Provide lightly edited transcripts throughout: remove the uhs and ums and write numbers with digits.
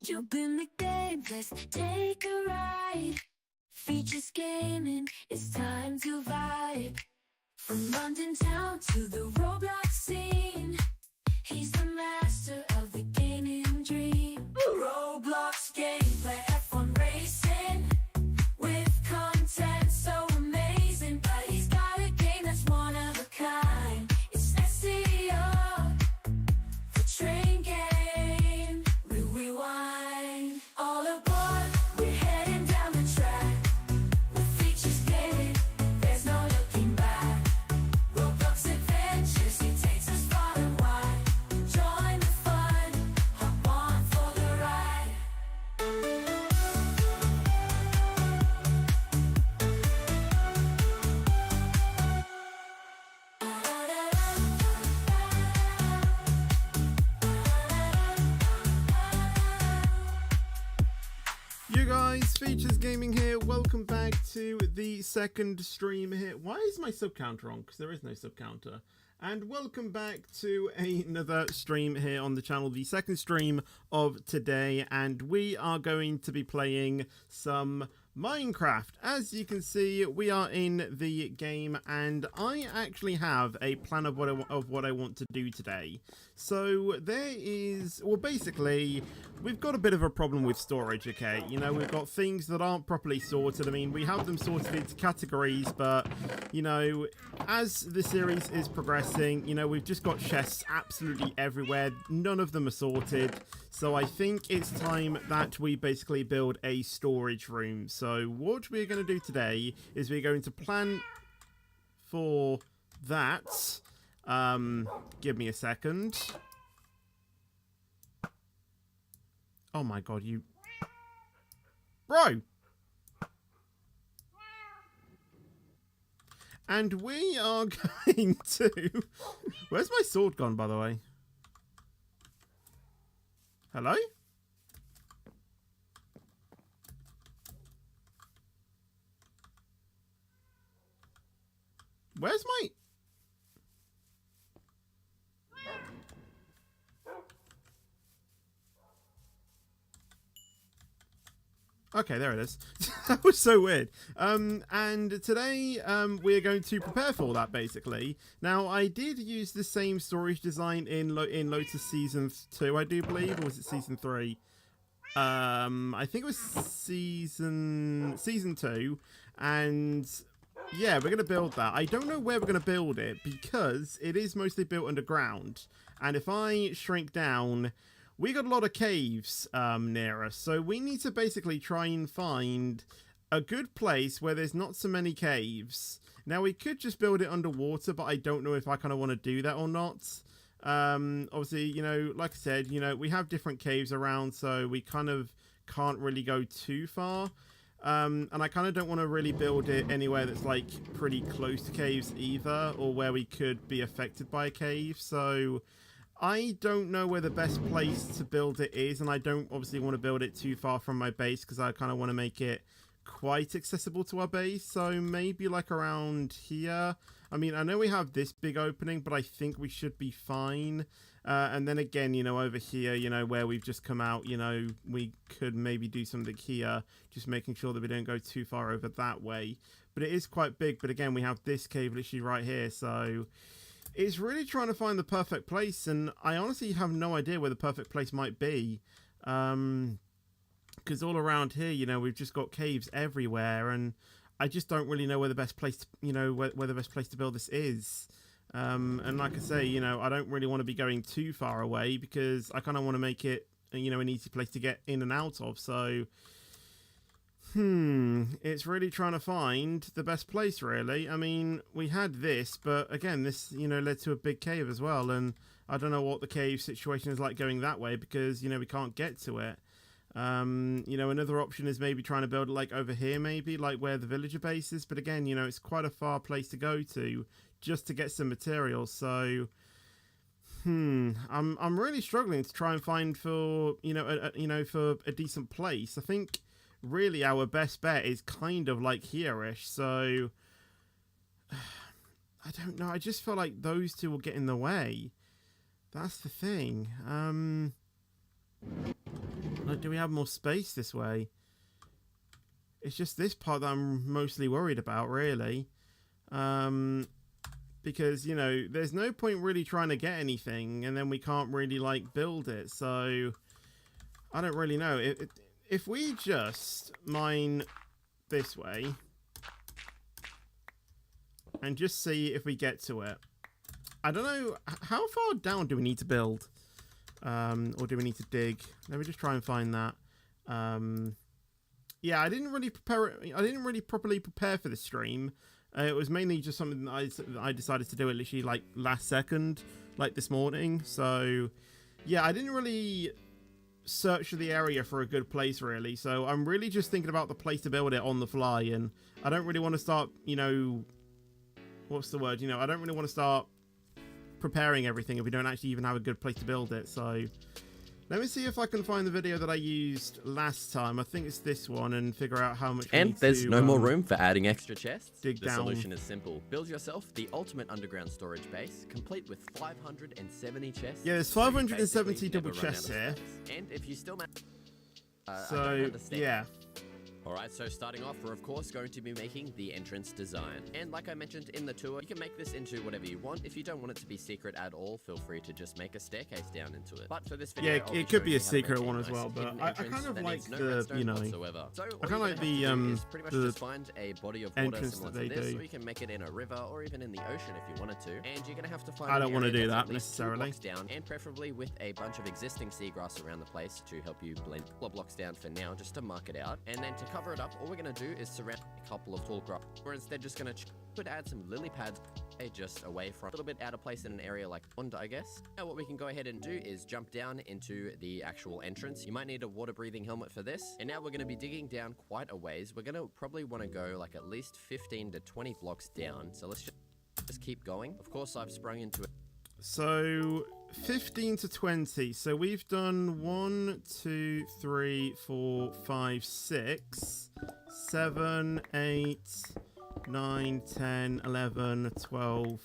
Jump in the game, let's take a ride. Features gaming, it's time to vibe. From London town to the Roblox scene, he's the master of the gaming dream. Roblox gameplay, F1 racing, with content so amazing. But he's got a game that's one of a kind. It's SEO, the train game. We rewind. All aboard, we're heading down the track. The features gaming, there's no looking back. Roblox adventures, he takes us far and wide. Join the fun, hop on for the ride. You guys, Features Gaming here. Welcome back to the second stream here. Why is my sub counter on? Because there is no sub counter. And welcome back to another stream here on the channel, the second stream of today. And we are going to be playing some Minecraft. As you can see, we are in the game, and I actually have a plan of what I want to do today. So there is, well, basically, we've got a bit of a problem with storage, okay? You know, we've got things that aren't properly sorted. I mean, we have them sorted into categories, but, you know, as the series is progressing, you know, we've just got chests absolutely everywhere. None of them are sorted. So I think it's time that we basically build a storage room. So what we're going to do today is we're going to plan for that. Give me a second. Oh my god, you... Bro! And we are going to... Where's my sword gone, by the way? Hello? Where's my... Okay, there it is. That was so weird. And today we're going to prepare for that, basically. Now, I did use the same storage design in Lotus Season 2, I do believe, or was it Season 3? I think it was Season 2, and yeah, we're going to build that. I don't know where we're going to build it, because it is mostly built underground, and if I shrink down... We got a lot of caves near us, so we need to basically try and find a good place where there's not so many caves. Now, we could just build it underwater, but I don't know if I kind of want to do that or not. Obviously, you know, like I said, you know, we have different caves around, so we kind of can't really go too far. And I kind of don't want to really build it anywhere that's, like, pretty close to caves either, or where we could be affected by a cave, so... I don't know where the best place to build it is, and I don't obviously want to build it too far from my base because I kind of want to make it quite accessible to our base. So maybe like around here. I mean, I know we have this big opening, but I think we should be fine. And then again, you know, over here, you know, where we've just come out, you know, we could maybe do something here, just making sure that we don't go too far over that way. But it is quite big. But again, we have this cave literally right here, so... It's really trying to find the perfect place, and I honestly have no idea where the perfect place might be. Because all around here, you know, we've just got caves everywhere, and I just don't really know where the best place, to, you know, where the best place to build this is. And like I say, you know, I don't really want to be going too far away because I kind of want to make it, you know, an easy place to get in and out of. So... it's really trying to find the best place, really. I mean, we had this, but again, this, you know, led to a big cave as well, and I don't know what the cave situation is like going that way because, you know, we can't get to it. You know, another option is maybe trying to build it, like, over here, maybe, like where the villager base is, but again, you know, it's quite a far place to go to just to get some materials, so... I'm really struggling to try and find for, you know, for a decent place. I think... really our best bet is kind of like here-ish, so I don't know, I just feel like those two will get in the way. That's the thing. Like, do we have more space this way? It's just this part that I'm mostly worried about, really. Because, you know, there's no point really trying to get anything, and then we can't really, like, build it. So, I don't really know. If we just mine this way and just see if we get to it. I don't know. How far down do we need to build? Or do we need to dig? Let me just try and find that. Yeah, I didn't really properly prepare for the stream. It was mainly just something that I decided to do it literally like last second, like this morning. So, yeah, I didn't really search the area for a good place, really. So I'm really just thinking about the place to build it on the fly, and I don't really want to start, you know, what's the word? You know, I don't really want to start preparing everything if we don't actually even have a good place to build it. So let me see if I can find the video that I used last time. I think it's this one, and figure out how much we And need there's to, no more room for adding extra chests. dig The down. solution is simple. Build yourself the ultimate underground storage base, complete with 570 chests. Yeah, there's so you 570 basically double never run out chests of here. space. And if you still I So, don't understand. yeah. Alright, so starting off, we're of course going to be making the entrance design. And like I mentioned in the tour, you can make this into whatever you want. If you don't want it to be secret at all, feel free to just make a staircase down into it. But for this video, Yeah, I'll be it could showing be you a how to secret make a one as nice well, but hidden I entrance kind of that like needs no the, redstone you know, whatsoever. So I all kind of you're like gonna the, have to do is pretty much the just find a body of water entrance similar that to they this, do. or you can make it in a river or even in the ocean if you wanted to. And you're gonna have to find I an don't want to area do that's that at least 2 necessarily. blocks down, and preferably with a bunch of existing seagrass around the place to help you blend blocks down for now, just to mark it out. And then to cover it up, all we're gonna do is surround a couple of tall grass. We're instead just gonna could add some lily pads just away from a little bit out of place in an area like pond, I guess. Now what we can go ahead and do is jump down into the actual entrance. You might need a water breathing helmet for this. And now we're going to be digging down quite a ways. We're going to probably want to go like at least 15 to 20 blocks down. So let's just keep going. Of course, I've sprung into it. So 15 to 20. So we've done 1, 2, 3, 4, 5, 6, 7, 8, 9, 10, 11, 12,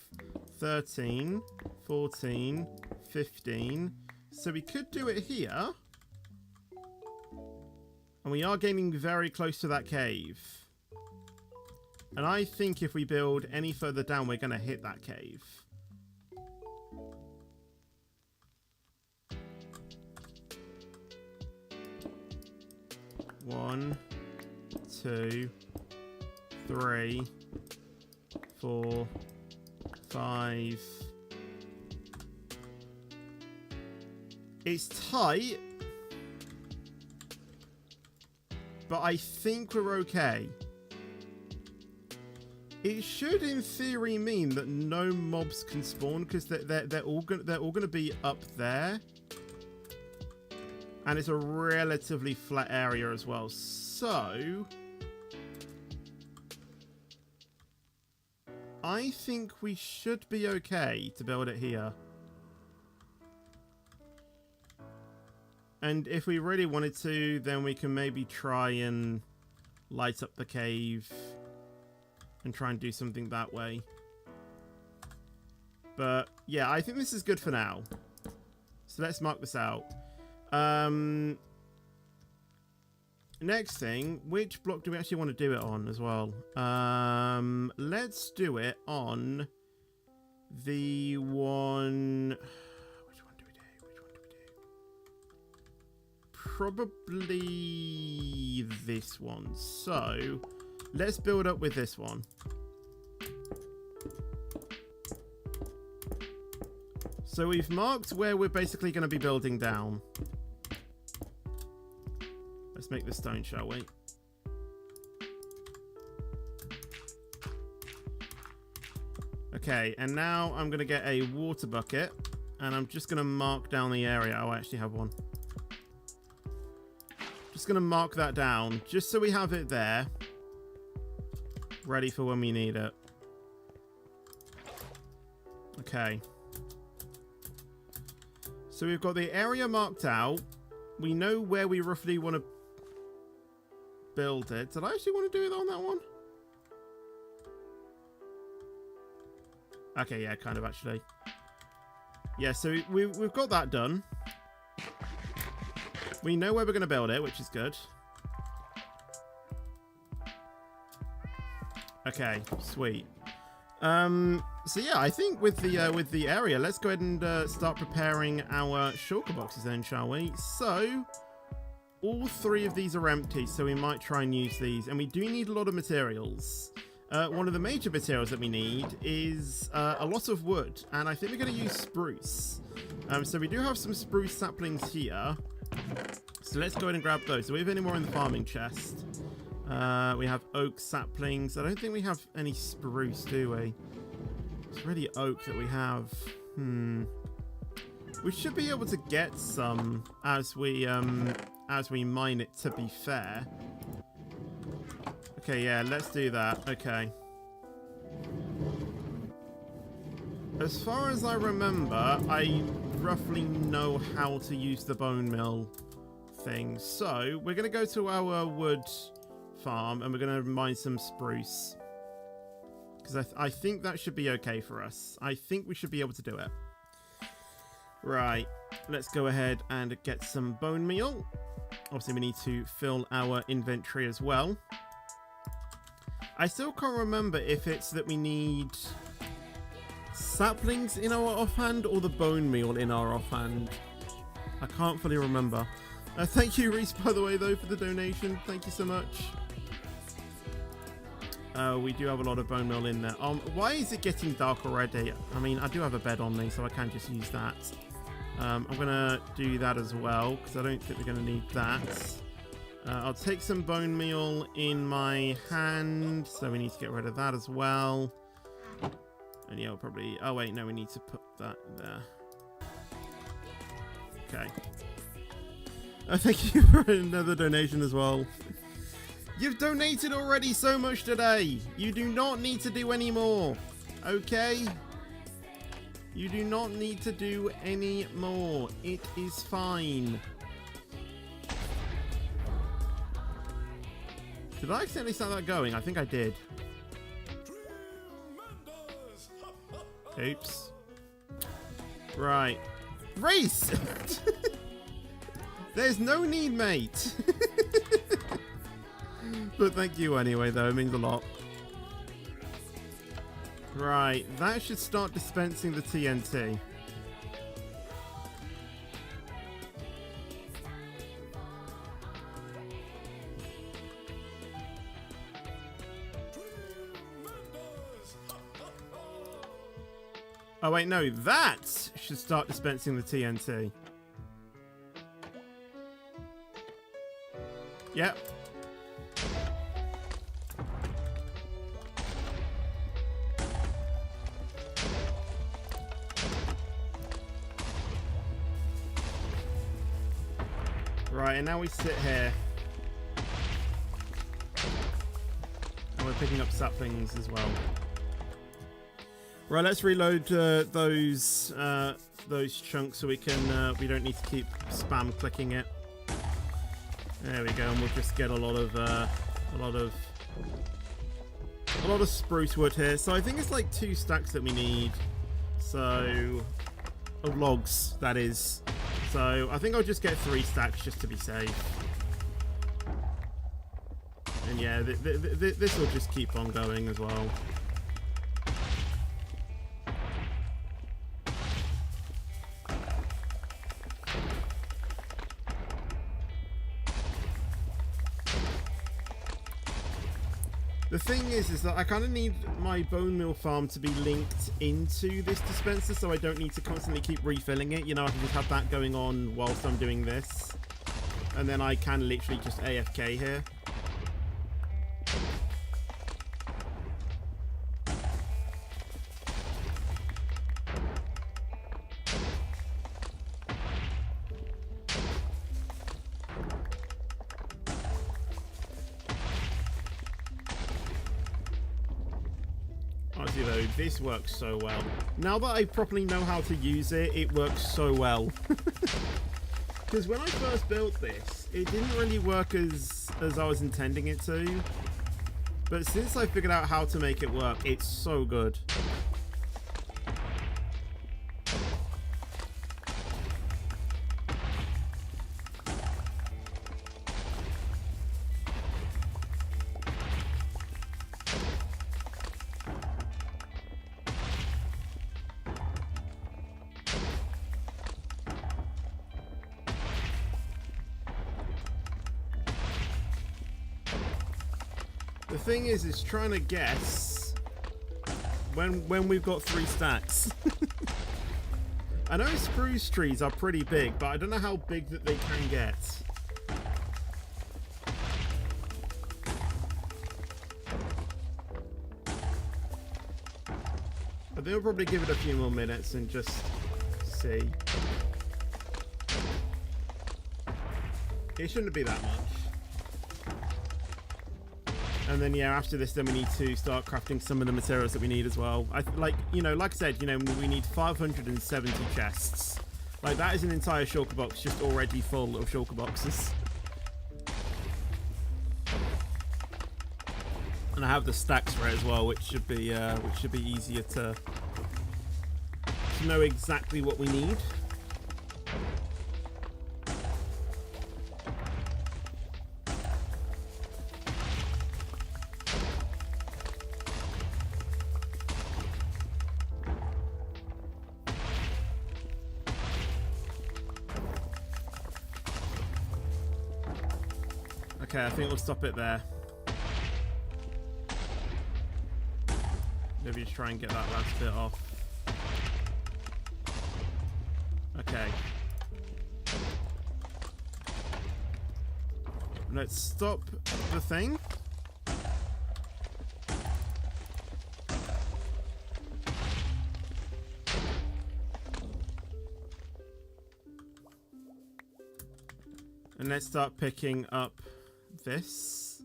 13, 14, 15. So we could do it here. And we are getting very close to that cave. And I think if we build any further down, we're going to hit that cave. One, 2, 3, 4, 5. It's tight, but I think we're okay. It should, in theory, mean that no mobs can spawn because they're all gonna be up there, and it's a relatively flat area as well. So I think we should be okay to build it here. And if we really wanted to, then we can maybe try and light up the cave and try and do something that way. But yeah, I think this is good for now. So let's mark this out. Next thing, which block do we actually want to do it on as well? Let's do it on the one... Which one do we do? Probably this one. So let's build up with this one. So we've marked where we're basically going to be building down. Let's make the stone, shall we? Okay, and now I'm going to get a water bucket, and I'm just going to mark down the area. Oh, I actually have one. Just going to mark that down, just so we have it there, ready for when we need it. Okay. So we've got the area marked out. We know where we roughly want to build it. Did I actually want to do it on that one? Okay, yeah, kind of actually. Yeah, so we've got that done. We know where we're going to build it, which is good. Okay, sweet. So yeah, I think with the area, let's go ahead and start preparing our shulker boxes then, shall we? So all 3 of these are empty, so we might try and use these, and we do need a lot of materials. One of the major materials that we need is a lot of wood, and I think we're going to use spruce. So we do have some spruce saplings here, so let's go ahead and grab those. Do we have any more in the farming chest? We have oak saplings. I don't think we have any spruce, do we? It's really oak that we have. We should be able to get some as we mine it, to be fair. Okay, yeah, let's do that. Okay. As far as I remember, I roughly know how to use the bone mill thing. So we're going to go to our wood farm and we're going to mine some spruce. Because I think that should be okay for us. I think we should be able to do it. Right. Let's go ahead and get some bone meal. Obviously, we need to fill our inventory as well. I still can't remember if it's that we need saplings in our offhand or the bone meal in our offhand. I can't fully remember. Thank you, Reese, by the way, though, for the donation. Thank you so much. We do have a lot of bone meal in there. Why is it getting dark already? I mean, I do have a bed on me, so I can just use that. I'm going to do that as well, because I don't think we're going to need that. I'll take some bone meal in my hand, so we need to get rid of that as well. And yeah, we'll probably... Oh, wait, no, we need to put that there. Okay. Thank you for another donation as well. You've donated already so much today. You do not need to do any more. Okay? You do not need to do any more. It is fine. Did I accidentally start that going? I think I did. Oops. Right. Race! There's no need, mate. But thank you anyway, though. It means a lot. Right. That should start dispensing the TNT. Oh, wait, no. That should start dispensing the TNT. Yep. Right, and now we sit here. And we're picking up saplings as well. Right, let's reload those chunks so we can we don't need to keep spam clicking it. There we go, and we'll just get a lot of spruce wood here. So I think it's like 2 stacks that we need. So of logs, that is. So I think I'll just get 3 stacks just to be safe. And yeah, this will just keep on going as well. The thing is that I kind of need my bone meal farm to be linked into this dispenser, so I don't need to constantly keep refilling it. You know, I can just have that going on whilst I'm doing this, and then I can literally just AFK here. This works so well. Now that I properly know how to use it, it works so well. Because when I first built this, it didn't really work as I was intending it to. But since I figured out how to make it work, it's so good. The thing is trying to guess when we've got 3 stacks. I know spruce trees are pretty big, but I don't know how big that they can get. I think we'll probably give it a few more minutes and just see. It shouldn't be that much. And then yeah, after this, then we need to start crafting some of the materials that we need as well. Like I said, we need 570 chests. Like that is an entire shulker box just already full of shulker boxes. And I have the stacks for it as well, which should be easier to know exactly what we need. Okay, I think we'll stop it there. Maybe just try and get that last bit off. Okay. Let's stop the thing. And let's start picking up this.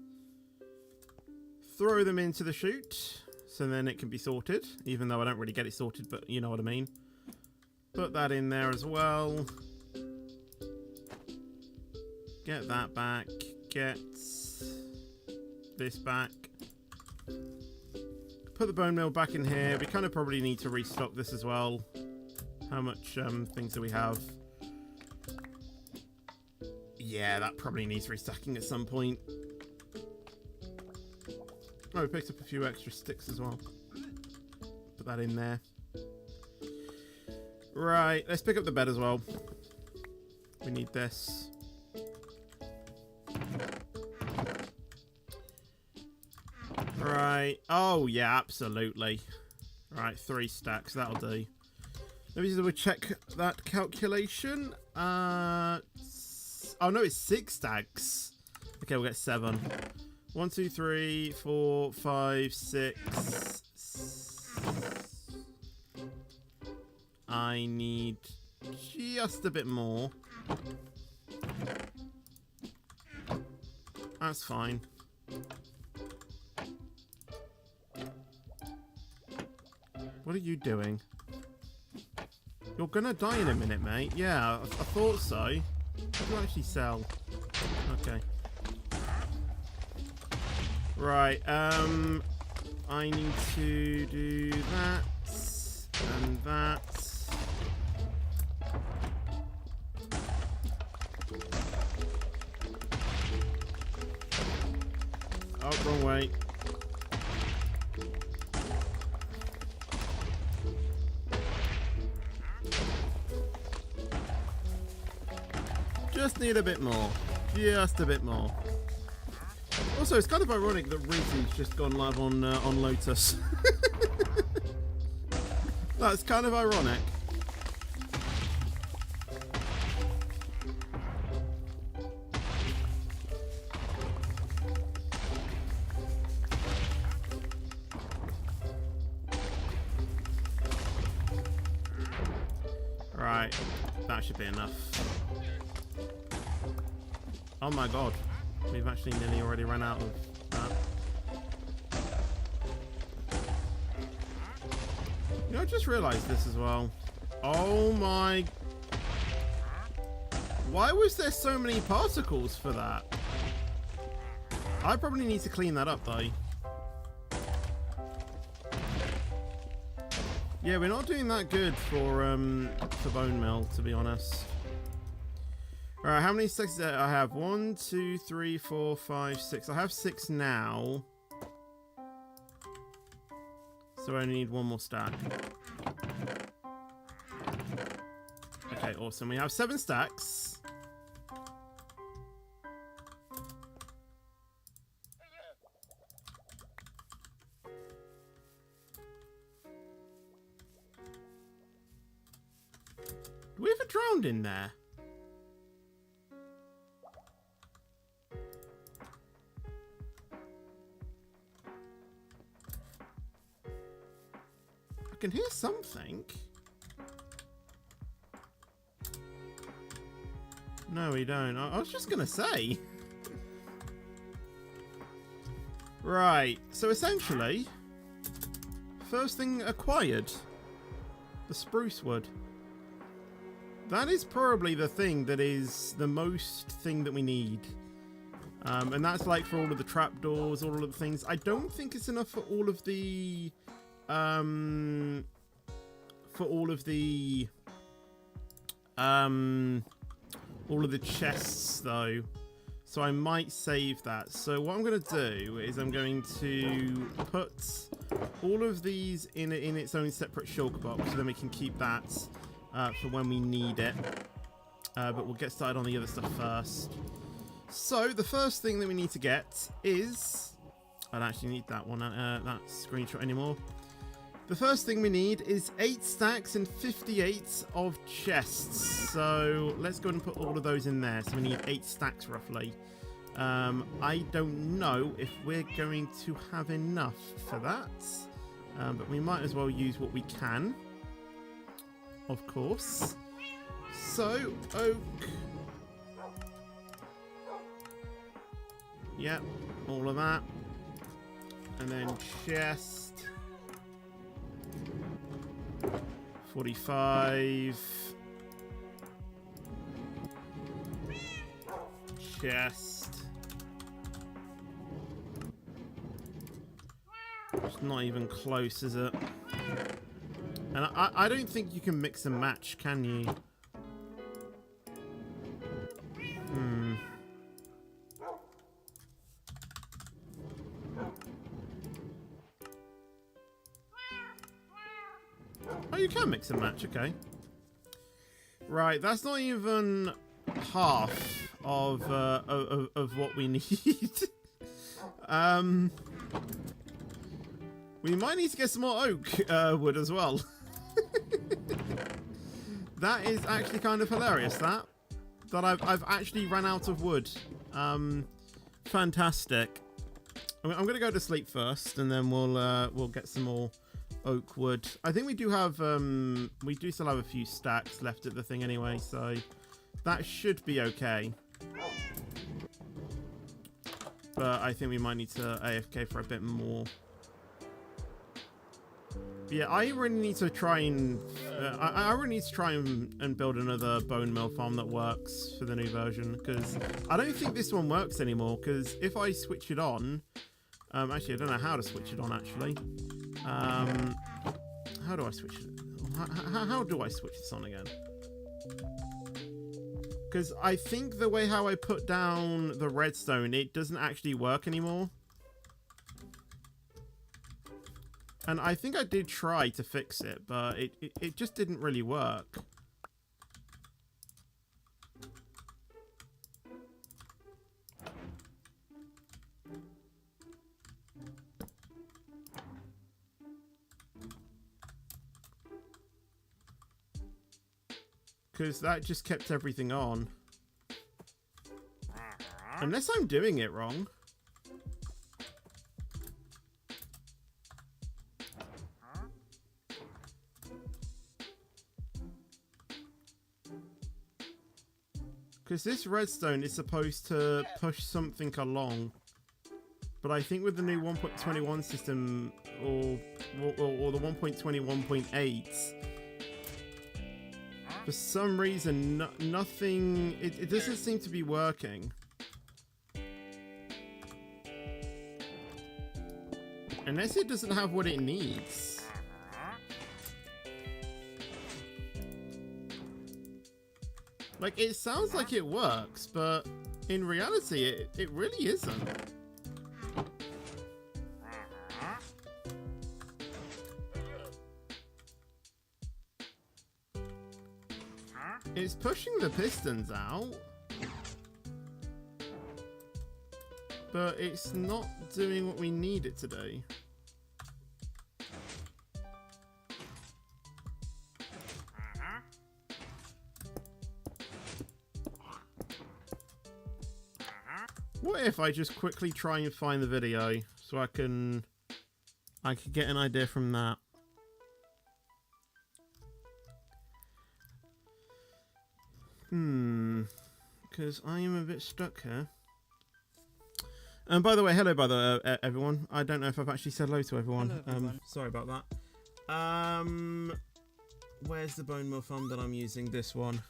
Throw them into the chute. So then it can be sorted, even though I don't really get it sorted, but you know what I mean. Put that in there as well. Get that back. Get this back. Put the bone meal back in here. We kind of probably need to restock this as well. How much things do we have? Yeah, that probably needs restacking at some point. Oh, we picked up a few extra sticks as well. Put that in there. Right, let's pick up the bed as well. We need this. Right. Oh, yeah, absolutely. Right, 3 stacks. That'll do. Let me just double check that calculation. Oh, no, it's 6 stacks. Okay, we'll get 7. 1, 2, 3, 4, 5, 6. I need just a bit more. That's fine. What are you doing? You're gonna die in a minute, mate. Yeah, I thought so. What do you actually sell? Okay. Right, I need to do that and that. Oh, wrong way. Just need a bit more. Just a bit more. Also, it's kind of ironic that Rizzy's just gone live on Lotus. That's kind of ironic. Right, that should be enough. Oh my god. We've actually nearly already run out of that. You know, I just realised this as well. Oh my... Why was there so many particles for that? I probably need to clean that up though. Yeah, we're not doing that good for bone meal, to be honest. Alright, how many stacks do I have? 1, 2, 3, 4, 5, 6. I have 6 now. So I only need 1 more stack. Okay, awesome. We have 7 stacks. Do we have a drowned in there? I can hear something. No, we don't. I was just gonna say. Right, so essentially, first thing acquired, the spruce wood. That is probably the thing that is the most thing that we need. And that's like for all of the trapdoors, all of the things. I don't think it's enough for all of the chests though. So I might save that. So what I'm going to do is I'm going to put all of these in its own separate shulker box, so then we can keep that for when we need it. But we'll get started on the other stuff first. So the first thing that we need to get is... I don't actually need that one, that screenshot anymore. The first thing we need is 8 stacks and 58 of chests. So let's go ahead and put all of those in there. So we need 8 stacks roughly. I don't know if we're going to have enough for that. But we might as well use what we can. Of course. So, oak. Yep, all of that. And then chest. 45. Chest. It's not even close, is it? And I don't think you can mix and match, can you? Oh, you can mix and match, okay. Right, that's not even half of what we need. We might need to get some more oak wood as well. That is actually kind of hilarious, that I've actually ran out of wood. Fantastic. I'm gonna go to sleep first, and then we'll get some more oak wood. I think we do still have a few stacks left at the thing anyway, so that should be okay. But I think we might need to AFK for a bit more. Yeah, I really need to try and and build another bone mill farm that works for the new version, because I don't think this one works anymore. Because if I switch it on, actually I don't know how to switch it on actually. How do I switch it? How do I switch this on again? Because I think the way how I put down the redstone, it doesn't actually work anymore. And I think I did try to fix it, but it just didn't really work. Because that just kept everything on. Unless I'm doing it wrong. Because this redstone is supposed to push something along. But I think with the new 1.21 system, or the 1.21.8, for some reason, nothing... It doesn't seem to be working. Unless it doesn't have what it needs. Like, it sounds like it works, but in reality, it really isn't. It's pushing the pistons out, but it's not doing what we need it to do. What if I just quickly try and find the video so I can get an idea from that? Because I am a bit stuck here. And by the way, hello, everyone. I don't know if I've actually said hello to everyone. Hello, everyone. Sorry about that. Where's the bone meal farm that I'm using? This one.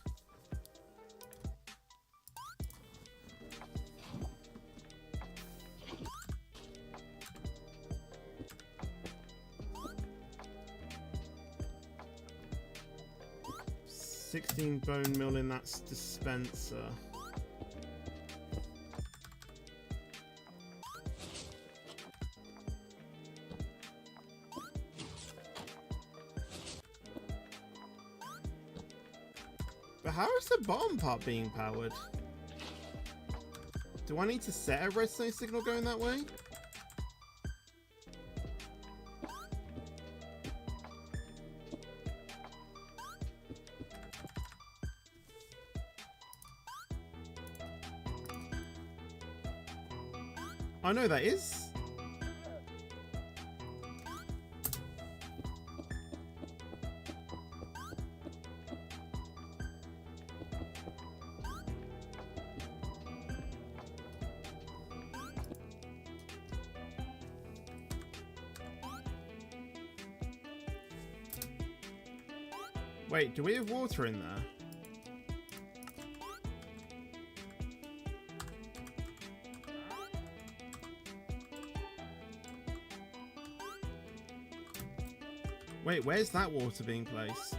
$16 bone meal in that dispenser. But how is the bottom part being powered? Do I need to set a redstone signal going that way? I know that is. Wait, do we have water in there? Wait, where's that water being placed?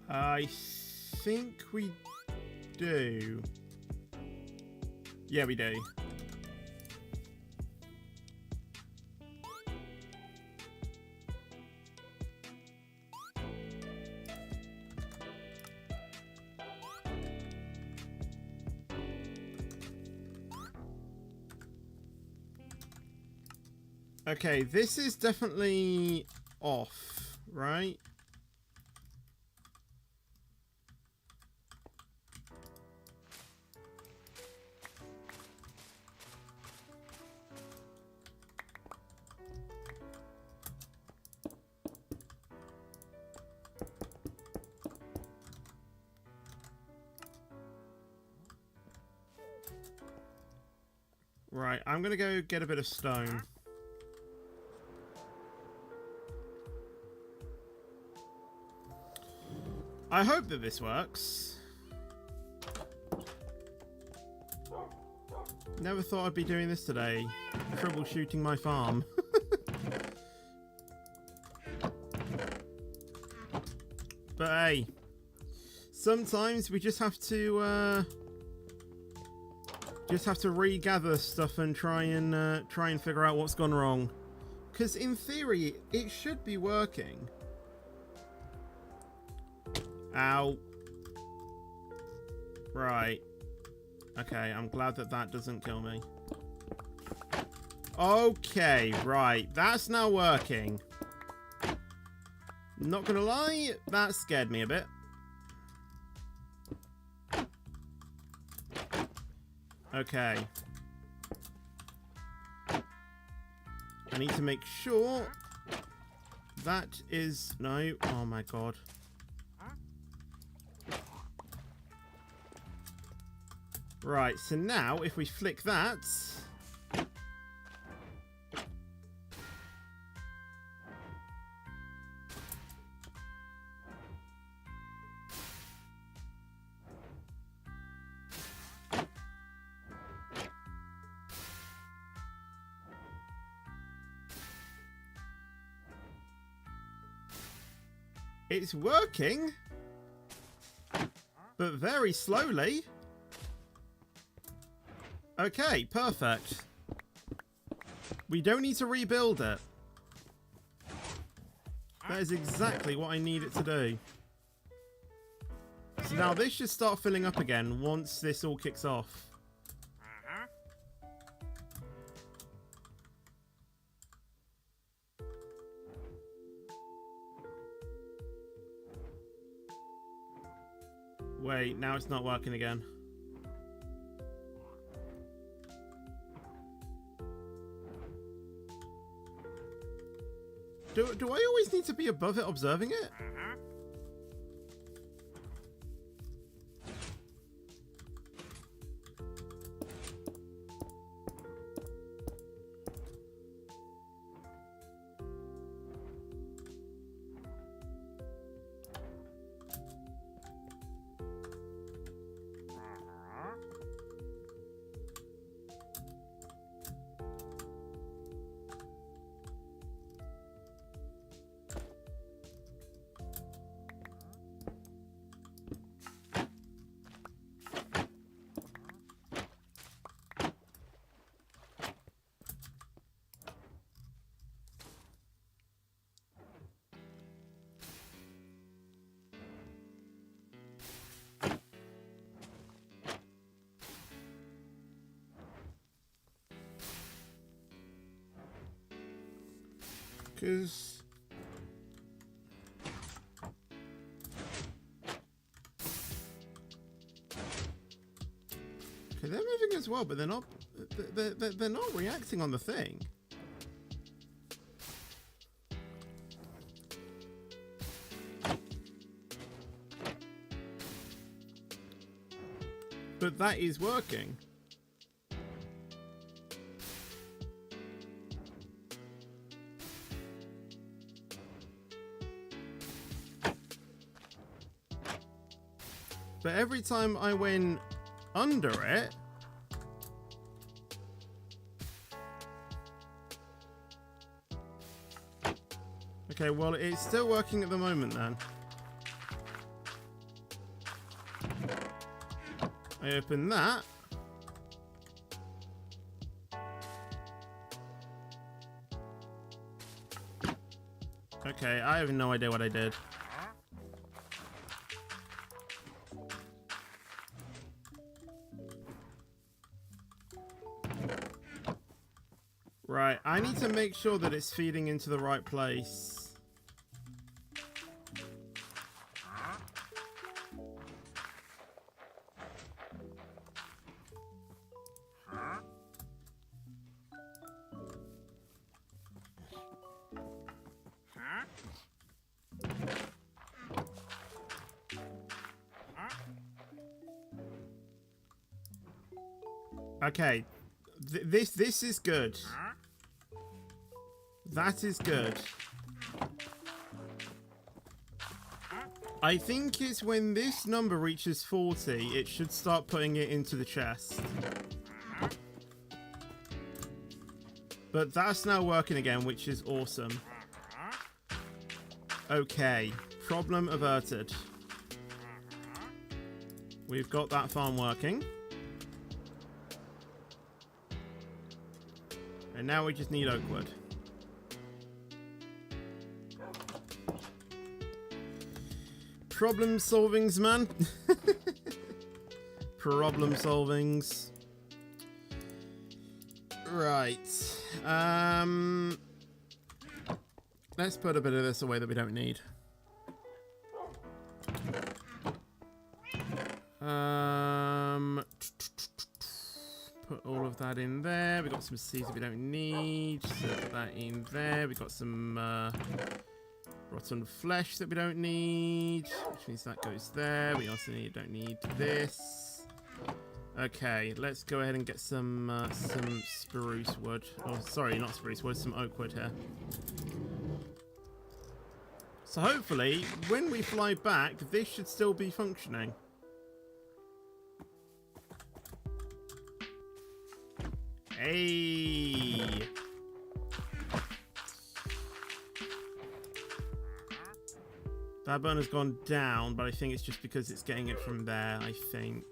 I think we do. Yeah, we do. Okay, this is definitely off, right? Right, I'm gonna go get a bit of stone. I hope that this works. Never thought I'd be doing this today. Troubleshooting my farm. But hey, sometimes we just have to regather stuff and try and figure out what's gone wrong. Because in theory, it should be working. Ow. Right. Okay, I'm glad that that doesn't kill me. Okay, right. That's now working. Not gonna lie, that scared me a bit. Okay. I need to make sure that is... No. Oh my god. Right, so now if we flick that... It's working, but very slowly. Okay, perfect. We don't need to rebuild it. That is exactly what I need it to do. So now this should start filling up again once this all kicks off. Wait, now it's not working again. Do I always need to be above it observing it? Because okay, they're moving as well, but they're not. They're not reacting on the thing. But that is working. But every time I went under it, okay, well, it's still working at the moment then. I open that. Okay, I have no idea what I did. Right, I need to make sure that it's feeding into the right place. Okay, this is good. That is good. I think it's when this number reaches 40, it should start putting it into the chest. But that's now working again, which is awesome. Okay, problem averted. We've got that farm working. And now we just need oak wood. Problem solvings, man. Problem solvings. Right. Let's put a bit of this away that we don't need. Put all of that in there. We got some seeds that we don't need. So put that in there. We got some rotten flesh that we don't need, which means that goes there. We also don't need this. Okay, let's go ahead and get some spruce wood. Oh, sorry, not spruce wood, some oak wood here. So hopefully, when we fly back, this should still be functioning. Hey! That burner's gone down, but I think it's just because it's getting it from there, I think.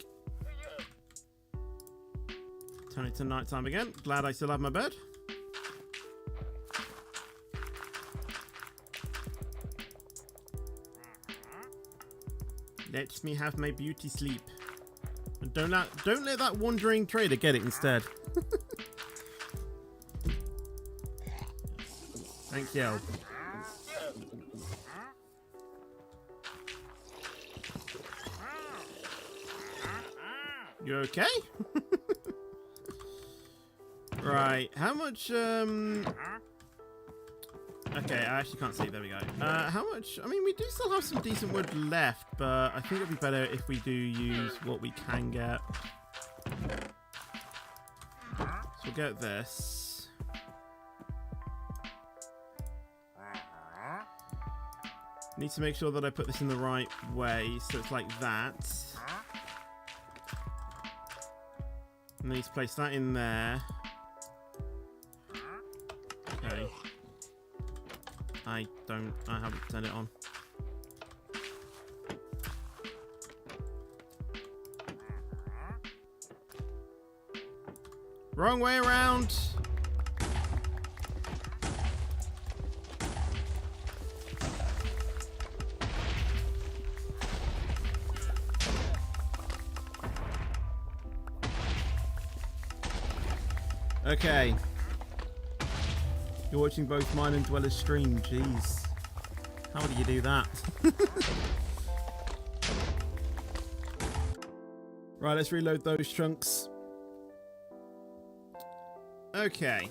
Turn it to nighttime again. Glad I still have my bed. Let me have my beauty sleep. And don't let that wandering trader get it instead. Thank you. You okay? Right, how much, okay, I actually can't see, there we go. How much, I mean, we do still have some decent wood left, but I think it'd be better if we do use what we can get. So we'll get this. Need to make sure that I put this in the right way, so it's like that. And need to place that in there. Okay. I haven't turned it on. Wrong way around! Okay. You're watching both mine and Dweller's stream. Jeez. How do you do that? Right, let's reload those chunks. Okay.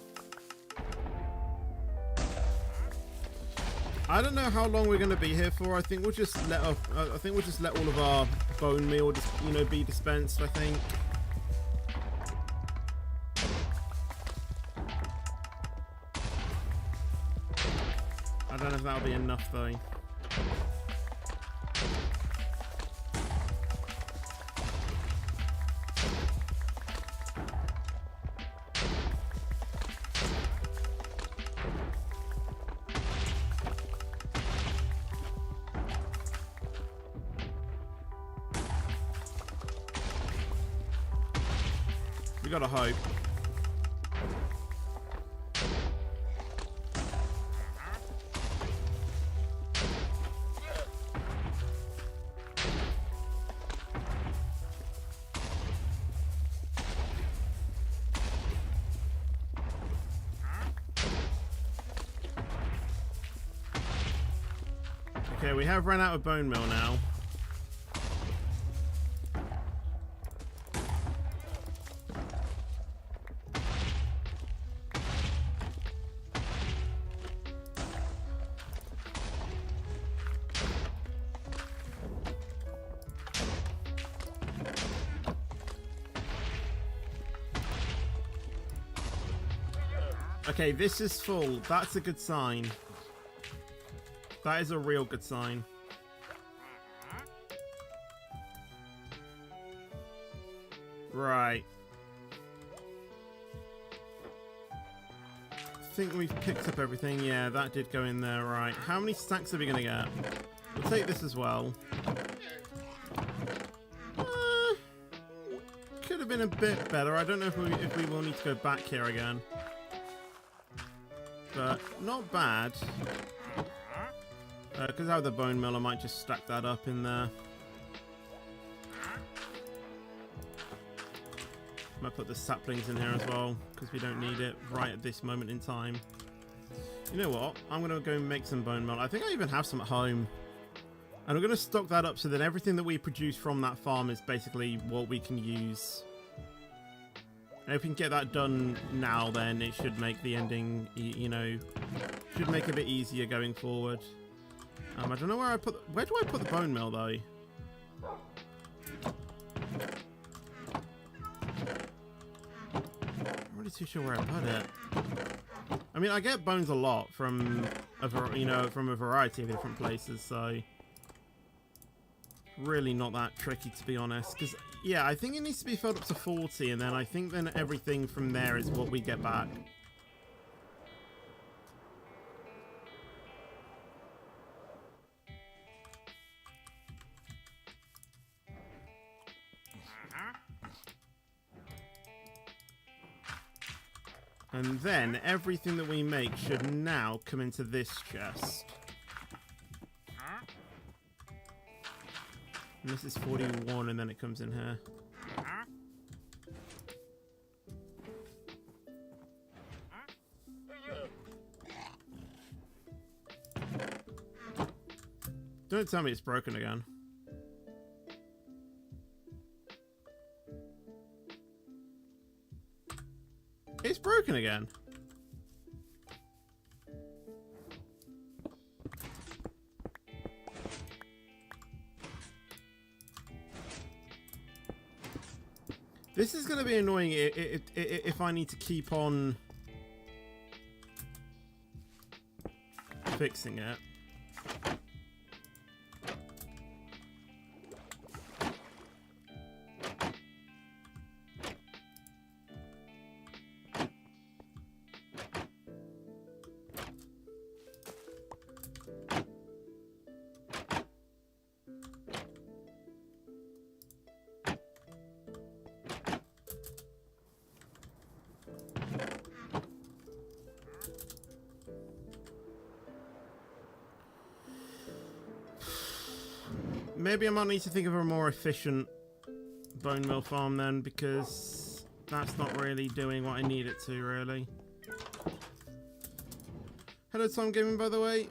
I don't know how long we're going to be here for. I think we'll just let all of our bone meal just, be dispensed, I think. I don't know if that'll be enough though. We gotta hope. Okay, we have run out of bone meal now. Okay, this is full. That's a good sign. That is a real good sign. Right. I think we've picked up everything. Yeah, that did go in there. Right. How many stacks are we going to get? We'll take this as well. Could have been a bit better. I don't know if we will need to go back here again. But not bad. Because I have the bone mill, I might just stack that up in there. Might put the saplings in here as well, because we don't need it right at this moment in time. You know what? I'm going to go make some bone meal. I think I even have some at home. And I'm going to stock that up so that everything that we produce from that farm is basically what we can use. And if we can get that done now, then it should make the ending, should make it a bit easier going forward. I don't know where where do I put the bone meal though? I'm not really too sure where I put it. I mean, I get bones a lot from a variety of different places, so really not that tricky to be honest. Because yeah, I think it needs to be filled up to 40, and then I think then everything from there is what we get back. And then everything that we make should now come into this chest. And this is 41, and then it comes in here. Don't tell me it's broken again. It's broken again. This is going to be annoying if I need to keep on fixing it. Maybe I might need to think of a more efficient bone meal farm then, because that's not really doing what I need it to, really. Hello, Tom Gaming, by the way.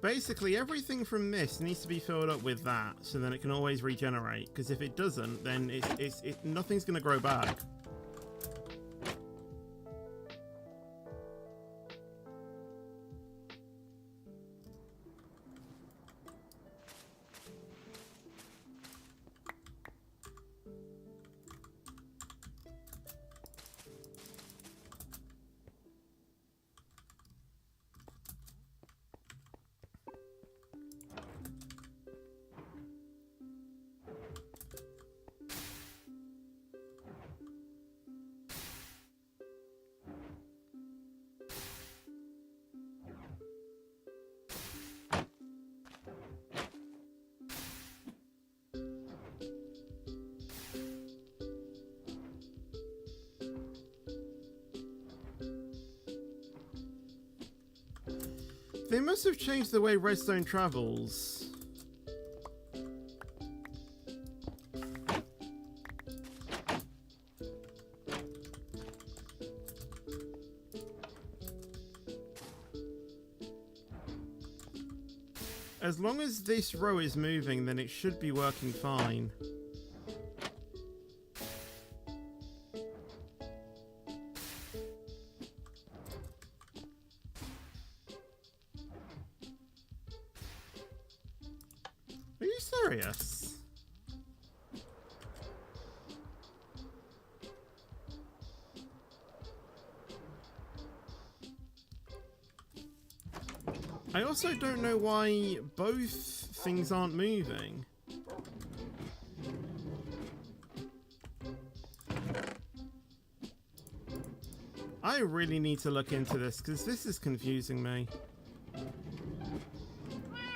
Basically, everything from this needs to be filled up with that, so then it can always regenerate. Because if it doesn't, then nothing's going to grow back. They must have changed the way redstone travels. As long as this row is moving, then it should be working fine. Are you serious? I also don't know why both things aren't moving. I really need to look into this because this is confusing me.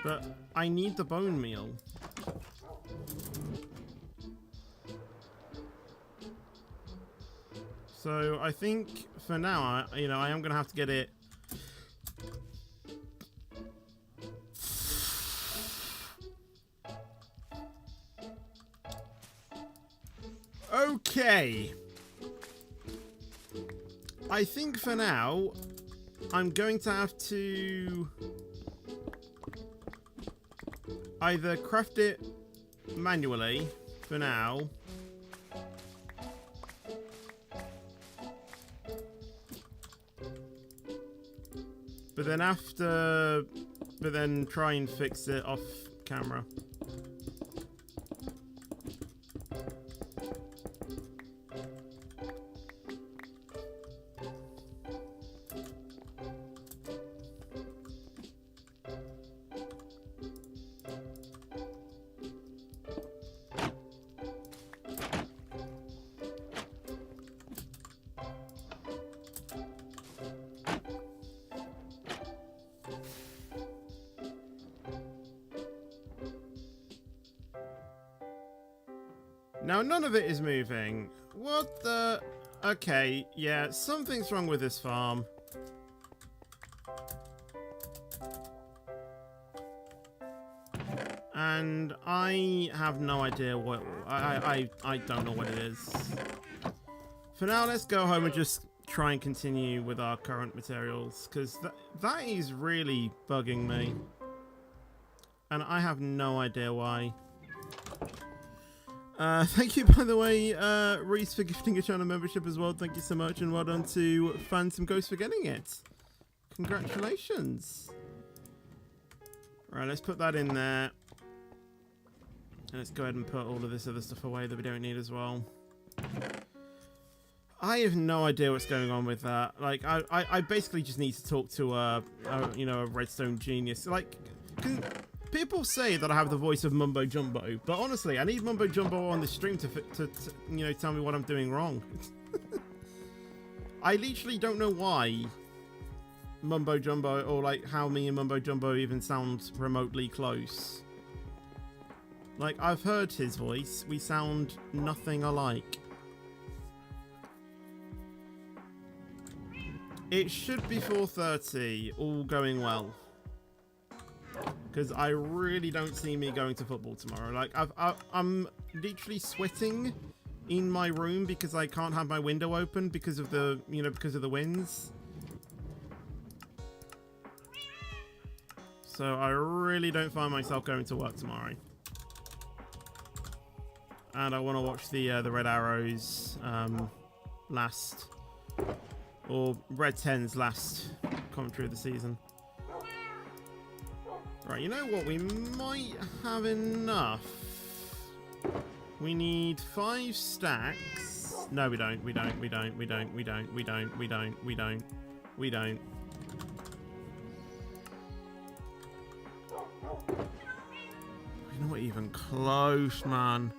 But I need the bone meal. So I think for now, I am going to have to get it. Okay. I think for now, I'm going to have to either craft it manually for now, but then try and fix it off camera. Now, none of it is moving. What the... Okay, yeah, something's wrong with this farm. And I have no idea what... I don't know what it is. For now, let's go home and just try and continue with our current materials, because that is really bugging me. And I have no idea why. Thank you, by the way, Reese, for gifting a channel membership as well. Thank you so much, and well done to Phantom Ghost for getting it. Congratulations. Right, let's put that in there. And let's go ahead and put all of this other stuff away that we don't need as well. I have no idea what's going on with that. Like, I basically just need to talk to a redstone genius. Like, people say that I have the voice of Mumbo Jumbo, but honestly, I need Mumbo Jumbo on the stream to tell me what I'm doing wrong. I literally don't know why Mumbo Jumbo, or like how me and Mumbo Jumbo even sound remotely close. Like, I've heard his voice. We sound nothing alike. It should be 4:30, all going well. Because I really don't see me going to football tomorrow. Like, I'm literally sweating in my room because I can't have my window open because of the, because of the winds. So I really don't find myself going to work tomorrow. And I want to watch the Red Arrows last, or Red 10's last commentary of the season. Right, you know what? We might have enough. We need 5 stacks. No, we don't. We don't. We don't. We don't. We don't. We don't. We don't. We don't. We don't. We're not even close, man.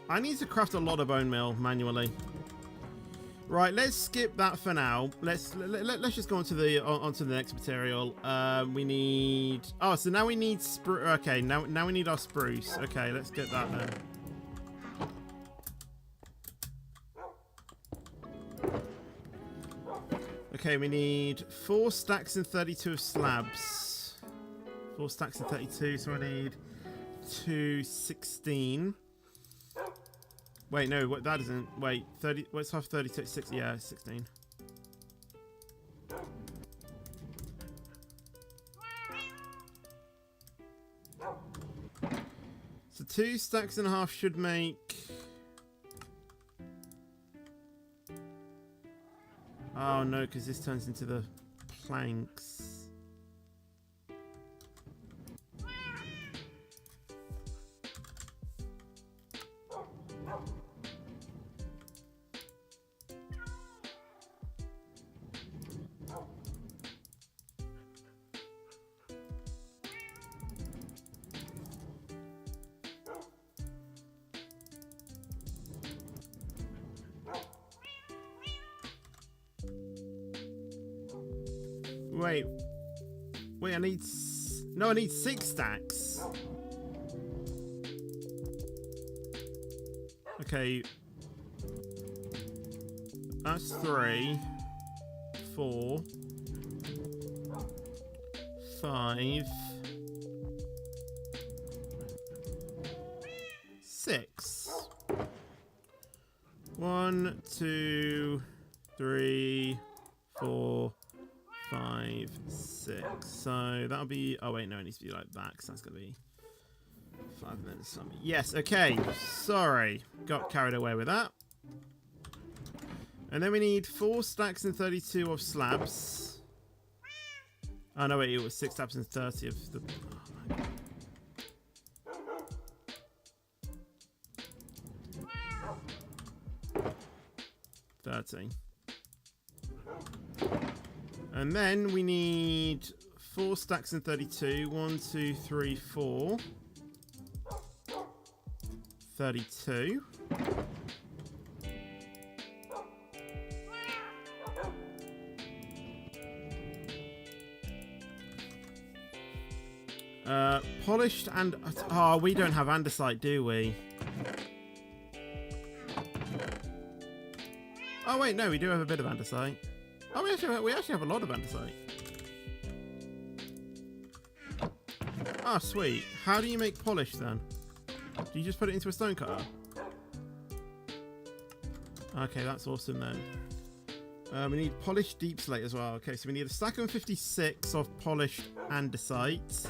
I need to craft a lot of bone meal manually. Right, let's skip that for now. Let's just go onto the next material. We need... Oh, so now we need spruce. Okay, now we need our spruce. Okay, let's get that then. Okay, we need 4 stacks and 32 of slabs. 4 stacks and 32, so I need 216. Wait, no, what, that isn't. Wait, 30. What's half 32? 6. Yeah, 16. So 2 stacks and a half should make. Oh no, because this turns into the planks. Wait, I need... No, I need 6 stacks. Okay. That's 3. 4. 5. 6. 1, 2, 3, 4, 5, 6. So that'll be... Oh wait, no, it needs to be like that, because that's going to be 5 and then some. Yes, okay. Sorry. Got carried away with that. And then we need 4 stacks and 32 of slabs. Oh no, wait, it was 6 stacks and 30 of the... Oh my God. 30. And then we need 4 stacks and 32. 1, 2, 3, 4. 32. Polished and... Oh, we don't have andesite, do we? Oh, wait, no, we do have a bit of andesite. Oh, we actually have a lot of andesite. Ah, sweet. How do you make polish, then? Do you just put it into a stone cutter? Okay, that's awesome, then. We need polished deep slate as well. Okay, so we need a stack of 56 of polished andesite.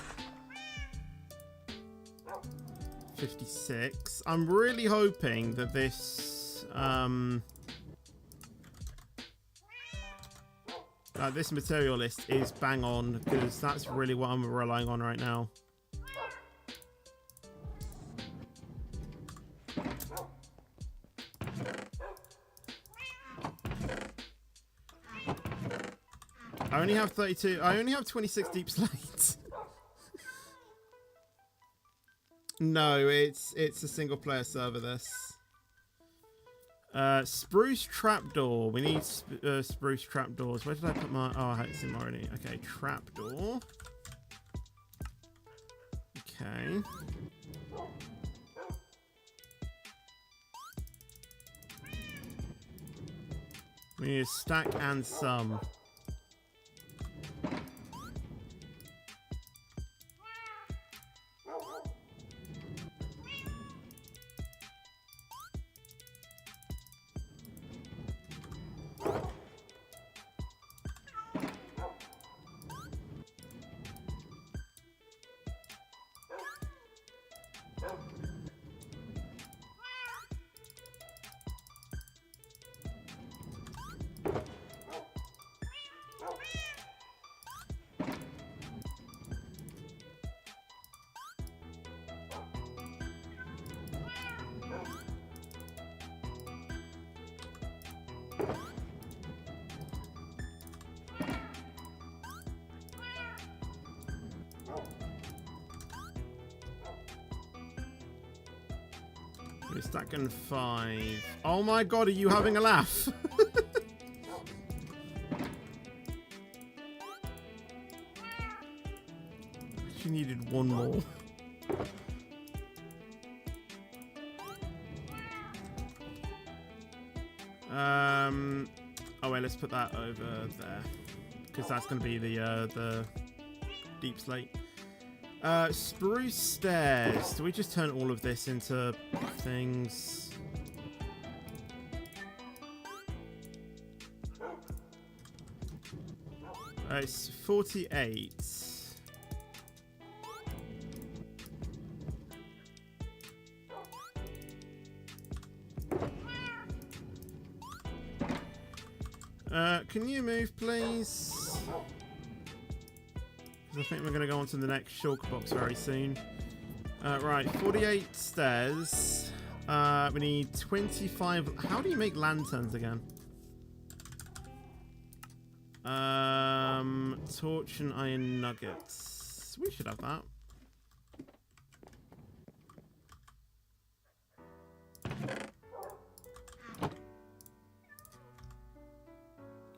56. I'm really hoping that this this material list is bang on, because that's really what I'm relying on right now. I only have 32. I only have 26 deep slates. No, it's a single player server, this. Spruce trapdoor. We need spruce trapdoors. Where did I put my... Oh, it's in my already. Okay, trapdoor. Okay. We need a stack and some. We're stacking 5. Oh my god, are you having a laugh? She needed one more. Oh wait, let's put that over there, because that's going to be the deep slate. Spruce stairs. Do we just turn all of this into things? It's 48. Can you move, please? I think we're going to go on to the next shulk box very soon. Right, 48 stairs. We need 25... How do you make lanterns again? Torch and iron nuggets. We should have that.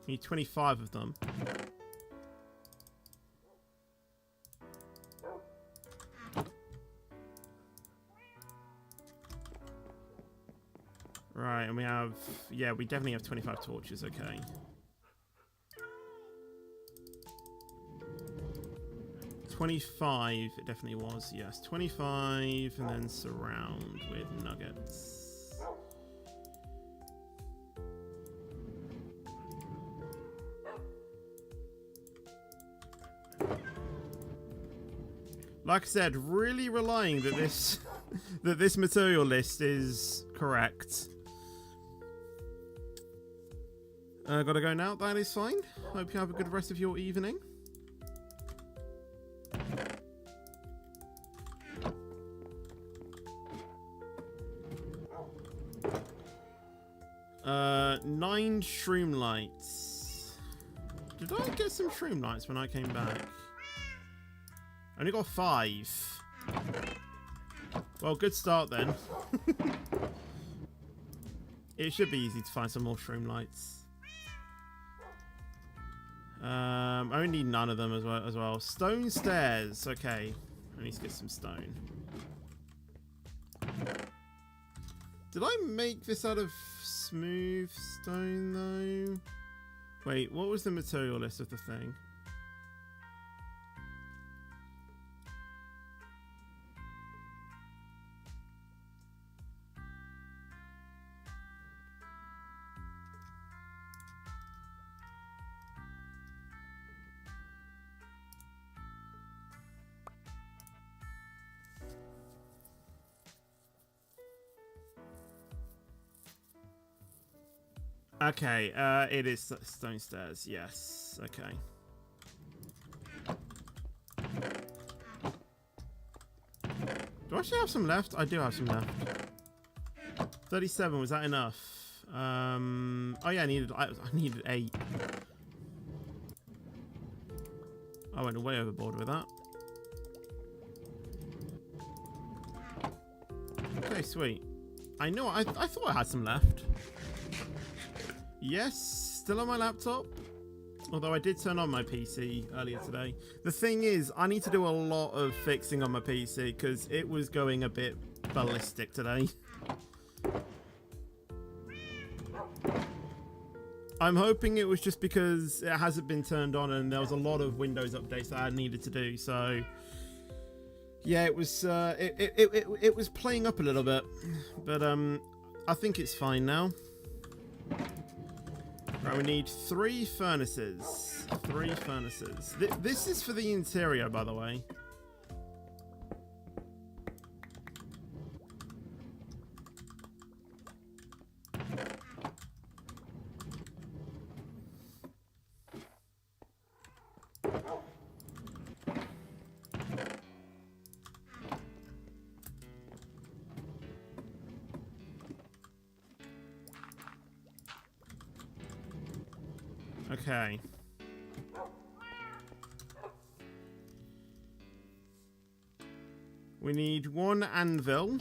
Need 25 of them. Right, and we have... Yeah, we definitely have 25 torches, okay. $25, it definitely was, yes. 25, and then surround with nuggets. Like I said, really relying that this that this material list is correct. Gotta go now. That is fine. Hope you have a good rest of your evening. Nine shroom lights. Did I get some shroom lights when I came back? I only got 5. Well, good start then. It should be easy to find some more shroom lights. I only need none of them as well. Stone stairs. Okay. I need to get some stone. Did I make this out of smooth stone though? Wait, what was the material list of the thing? Okay, it is stone stairs, yes, okay. Do I actually have some left? I do have some left. 37, was that enough? Oh yeah, I needed 8. I went way overboard with that. Okay, sweet. I know, I thought I had some left. Yes, still on my laptop. Although I did turn on my PC earlier today. The thing is, I need to do a lot of fixing on my PC because it was going a bit ballistic today. I'm hoping it was just because it hasn't been turned on and there was a lot of Windows updates that I needed to do. So yeah, it was it was playing up a little bit, but I think it's fine now. Right, we need 3 furnaces. 3 furnaces. This is for the interior, by the way. Okay. We need 1 anvil.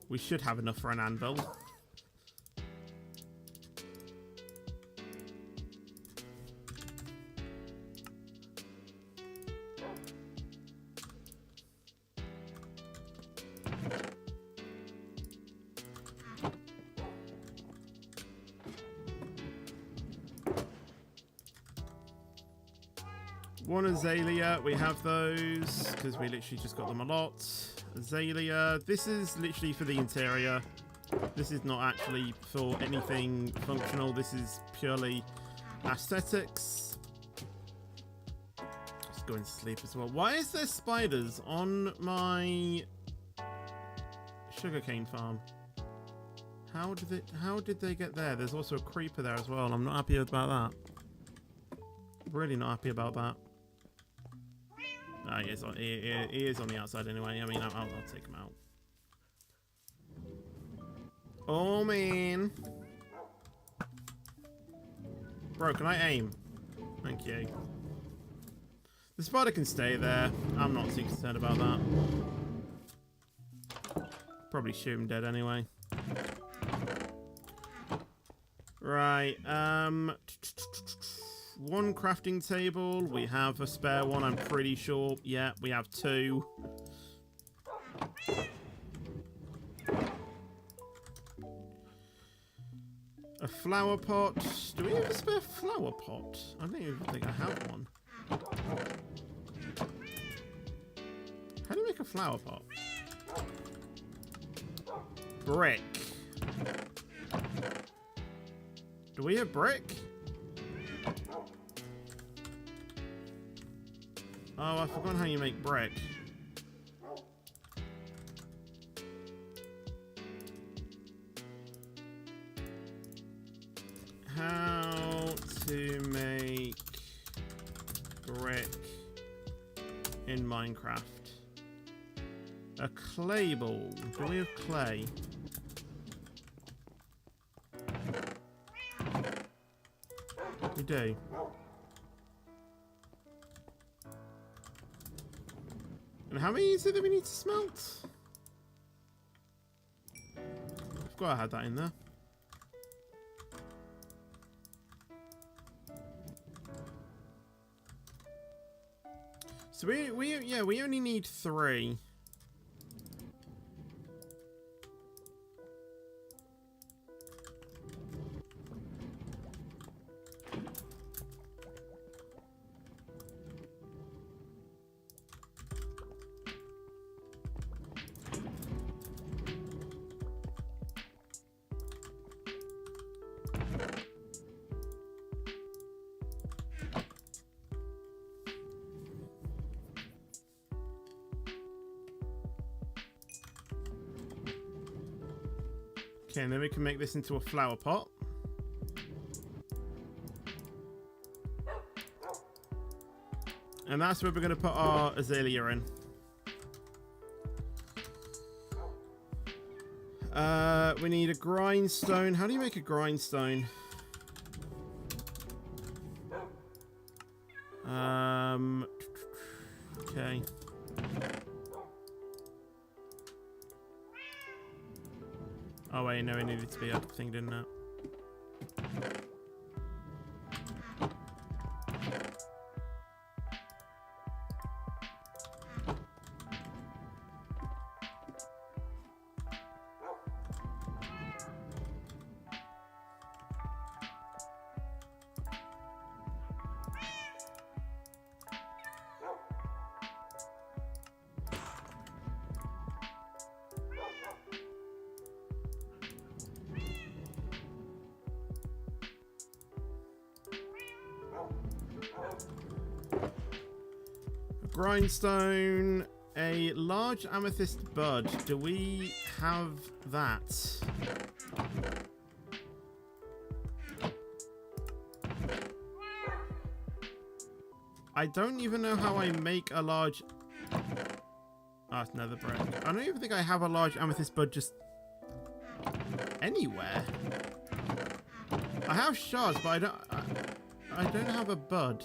We should have enough for an anvil. One azalea, we have those because we literally just got them a lot. Azalea, this is literally for the interior. This is not actually for anything functional. This is purely aesthetics. Just going to sleep as well. Why is there spiders on my sugarcane farm? How did they get there? There's also a creeper there as well. I'm not happy about that. Really not happy about that. He is on the outside anyway. I mean, I'll take him out. Oh, man. Bro, can I aim? Thank you. The spider can stay there. I'm not too concerned about that. Probably shoot him dead anyway. Right, 1 crafting table. We have a spare one, I'm pretty sure. Yeah, we have 2. A flower pot. Do we have a spare flower pot? I don't even think I have one. How do you make a flower pot? Brick. Do we have brick? Oh, I forgot how you make brick. How to make brick in Minecraft. A clay ball. Do we have clay? We do. And how many is it that we need to smelt? I forgot I had that in there. So we only need 3. Okay, and then we can make this into a flower pot. And that's where we're going to put our azalea in. We need a grindstone. How do you make a grindstone? Okay. Oh wait, no, it needed to be a thing, didn't it? Grindstone, a large amethyst bud. Do we have that? I don't even know how I make a large... Oh, it's nether brick. I don't even think I have a large amethyst bud just anywhere. I have shards, but I don't have a bud.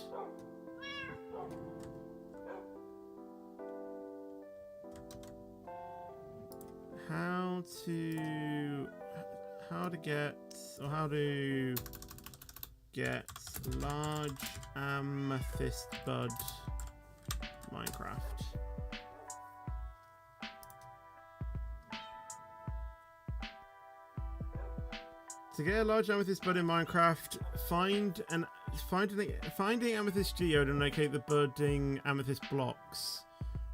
How to get large amethyst bud Minecraft. To get a large amethyst bud in Minecraft, finding amethyst geode and locate the budding amethyst blocks,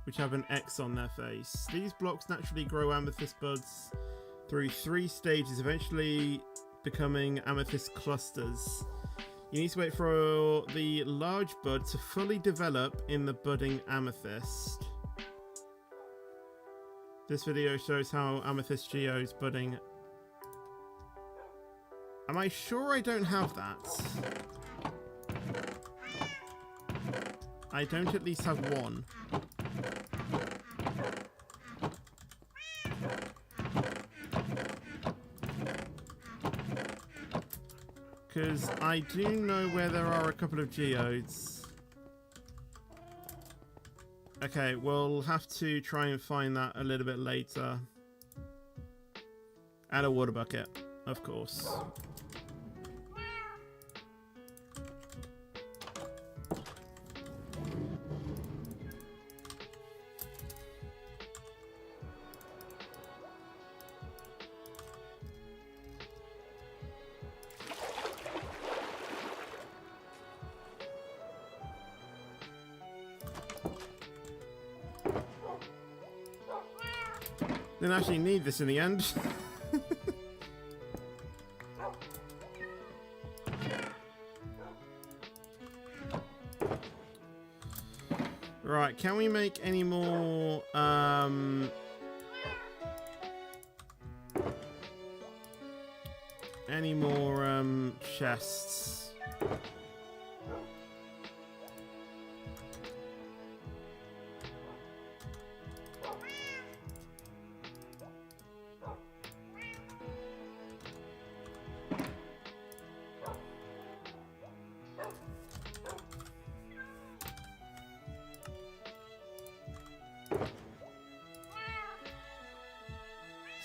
which have an X on their face. These blocks naturally grow amethyst buds through 3 stages, eventually becoming amethyst clusters. You need to wait for the large bud to fully develop in the budding amethyst. This video shows how amethyst geodes budding. Am I sure I don't have that? I don't at least have 1. Because I do know where there are a couple of geodes. Okay, we'll have to try and find that a little bit later. And a water bucket, of course. Didn't actually need this in the end. Right, can we make any more chests?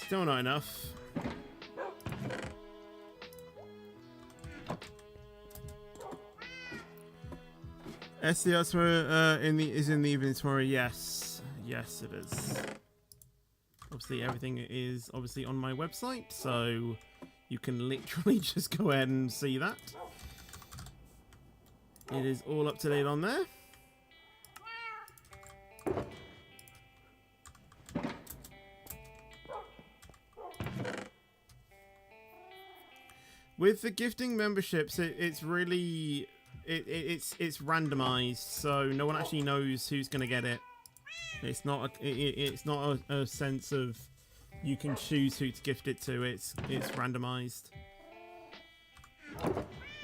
Still not enough. SDR tomorrow is in the evening tomorrow. Yes, yes, it is. Obviously, everything is obviously on my website, so you can literally just go ahead and see that. It is all up to date on there. With the gifting memberships, it's really it's randomized, so no one actually knows who's gonna get it. It's not a sense of you can choose who to gift it to. It's randomized.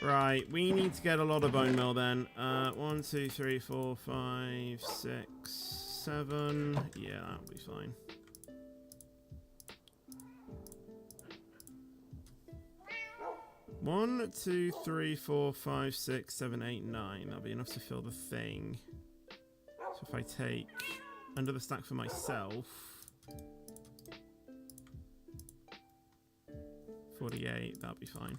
Right, we need to get a lot of bone meal then. 1, 2, 3, 4, 5, 6, 7. Yeah, that'll be fine. One, 2, 3, 4, 5, 6, 7, 8, 9. That'll be enough to fill the thing. So if I take under the stack for myself, 48, that'll be fine.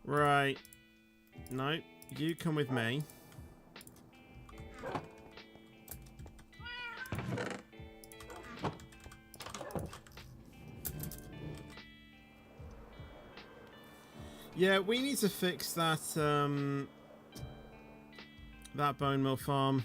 Right. No, you come with me. Yeah, we need to fix that that bone meal farm.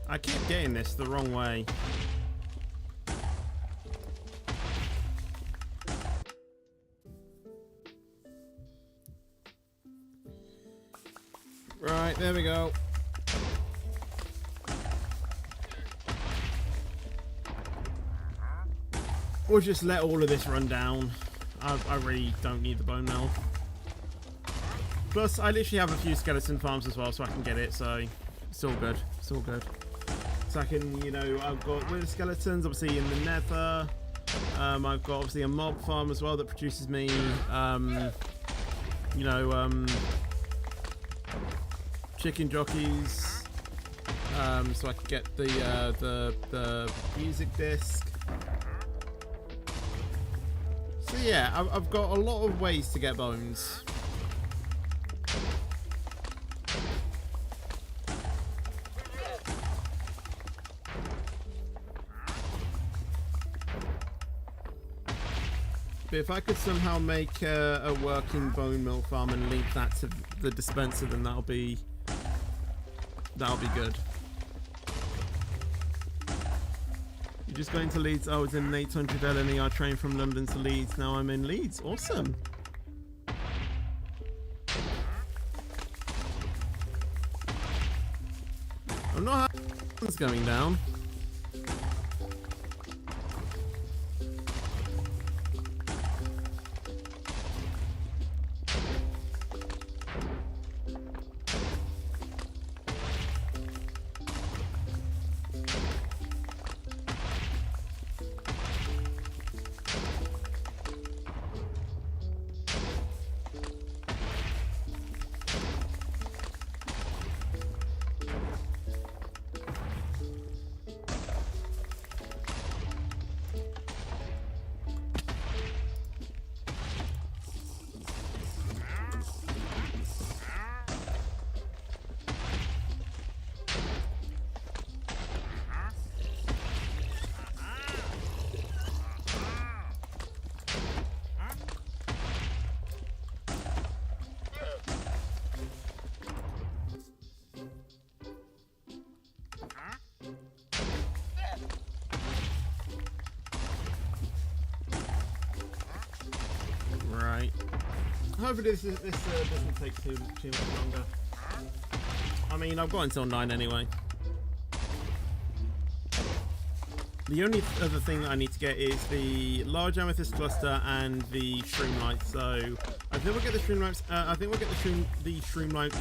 I keep getting this the wrong way. Right, there we go. We'll just let all of this run down. I really don't need the bone meal. Plus, I literally have a few skeleton farms as well, so I can get it, so it's all good. It's all good. So I can, you know, I've got wither skeletons, obviously in the nether. I've got obviously a mob farm as well that produces me, you know, chicken jockeys. So I can get the music disc. So yeah, I've got a lot of ways to get bones. But if I could somehow make a working bone meal farm and link that to the dispenser, then that'll be good. You're just going to Leeds? I was in an 800 LNER train from London to Leeds. Now I'm in Leeds. Awesome. I'm not having what's going down. Right. Hopefully this doesn't take too much longer. I mean, I've got until 9 anyway. The only other thing that I need to get is the large amethyst cluster and the streamlight. So I think we'll get the streamlights. I think we'll get the streamlight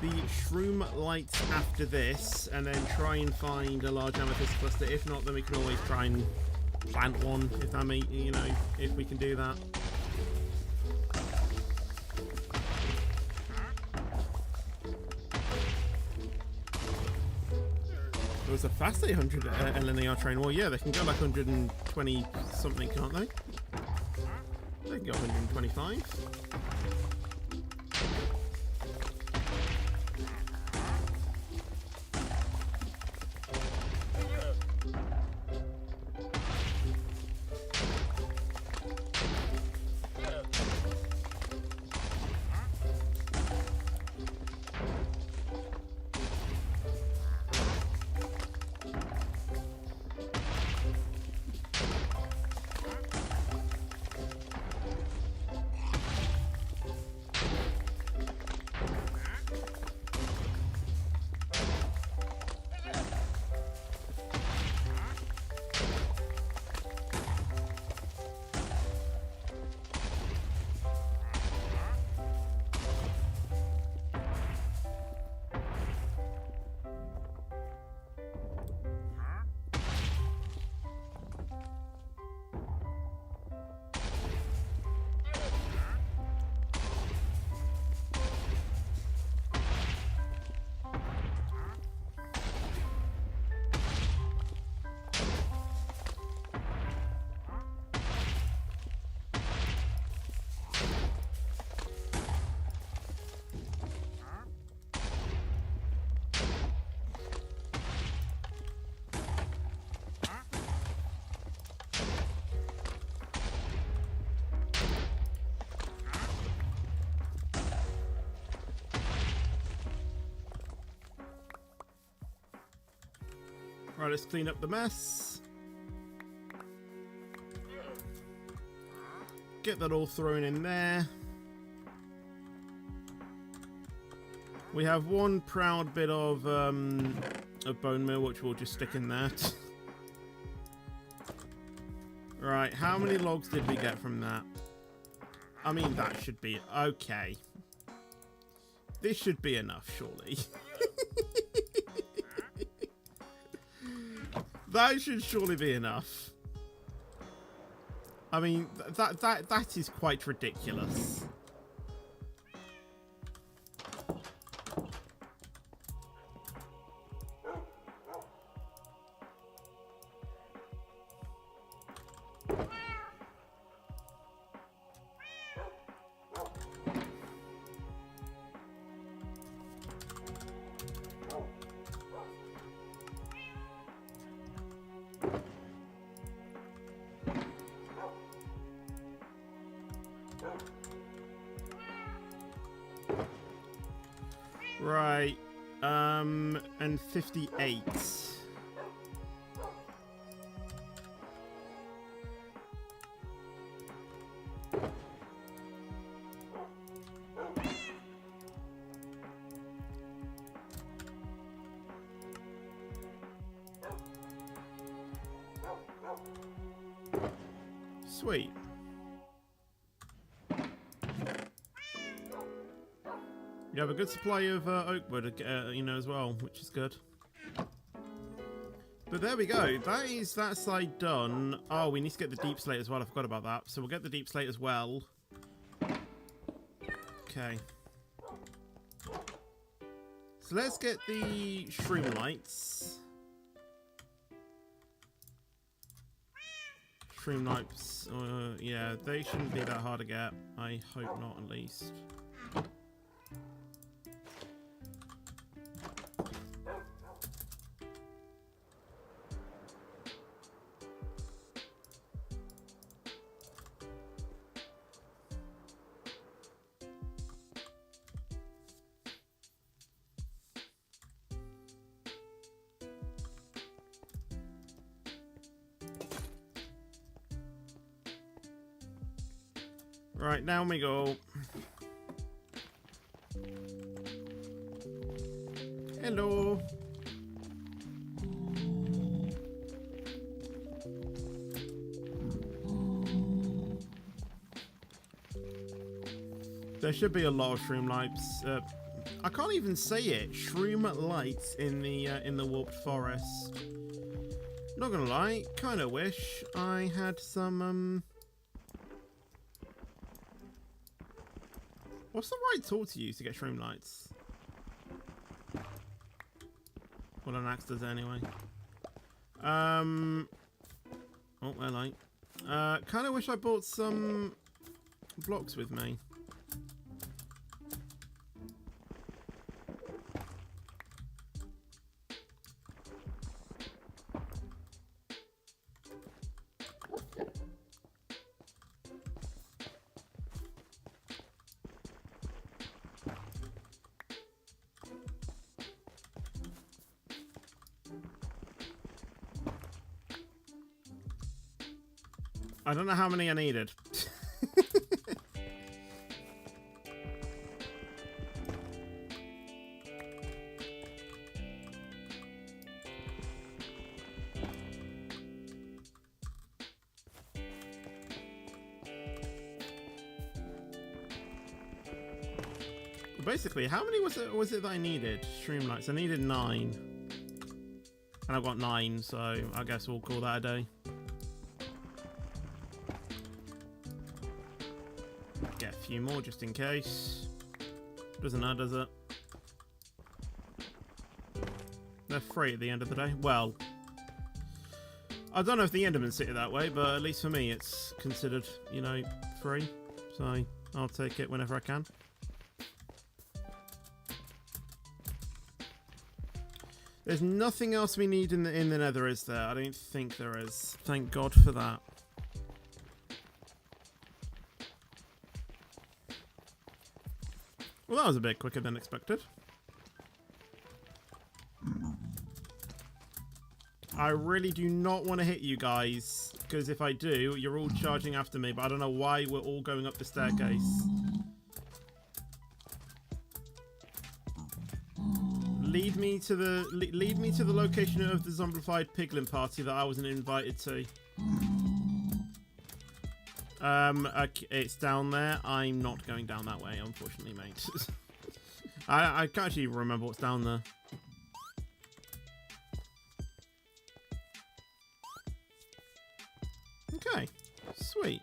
the shroom lights after this, and then try and find a large amethyst cluster. If not, then we can always try and plant one, if that may, you know, if we can do that. It was a fast 800 LNAR train. Well, yeah, they can go like 120 something, can't they? They can go 125. Right, let's clean up the mess. Get that all thrown in there. We have one proud bit of bone meal, which we'll just stick in that. Right, how many logs did we get from that? I mean, that should be okay. This should be enough, surely. That should surely be enough. I mean, that is quite ridiculous. Right, and 58. Sweet. You have a good supply of oak wood, you know, as well, which is good. But there we go. That is that side done. Oh, we need to get the deep slate as well. I forgot about that. So we'll get the deep slate as well. Okay. So let's get the shroom lights. Shroom lights. Yeah, they shouldn't be that hard to get. I hope not, at least. Right, down we go. Hello. There should be a lot of shroom lights. I can't even say it. Shroom lights in the warped forest. Not gonna lie, kind of wish I had some What's the right tool to use to get shroom lights? Well, an axe does it anyway. Oh, I like. Kind of wish I bought some blocks with me. I don't know how many I needed. Basically, how many was it that I needed? Stream lights. I needed 9. And I've got 9, so I guess we'll call that a day. Get a few more just in case. Doesn't hurt, does it? They're free at the end of the day. Well, I don't know if the Endermen see it that way, but at least for me it's considered, you know, free. So I'll take it whenever I can. There's nothing else we need in the Nether, is there? I don't think there is. Thank God for that. Well, that was a bit quicker than expected. I really do not want to hit you guys, because if I do, you're all charging after me, but I don't know why we're all going up the staircase. Lead me to the location of the zombified piglin party that I wasn't invited to. Okay, it's down there. I'm not going down that way, unfortunately, mate. I can't actually remember what's down there. Okay, sweet.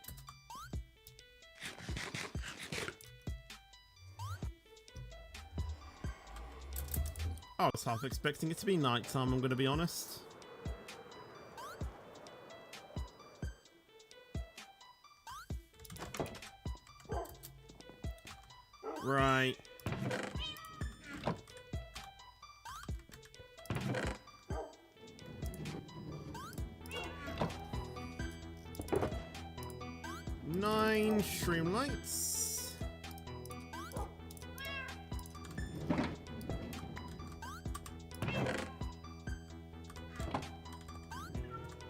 I was half expecting it to be nighttime, I'm going to be honest. Right. Nine stream lights.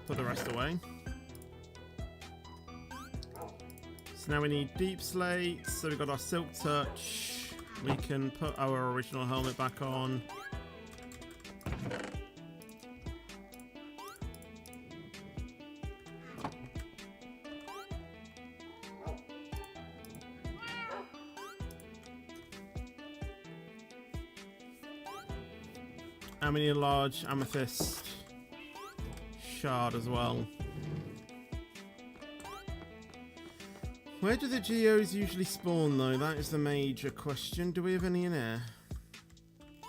Put the rest away. So now we need deep slates. So we've got our silk touch. We can put our original helmet back on. And we need a large amethyst shard as well. Where do the geos usually spawn though? That is the major question. Do we have any in here?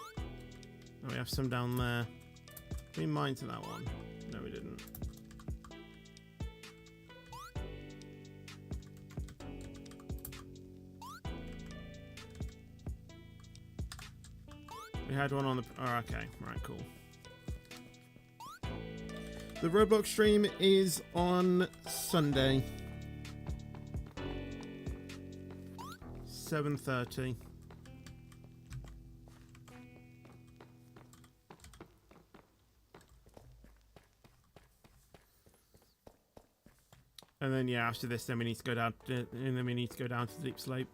Oh, we have some down there. Did we mine to that one? No, we didn't. We had one on the... Oh, okay. Right, cool. The Roblox stream is on Sunday. 7:30. And then yeah, after this, then we need to go down, and then we need to go down to deep sleep.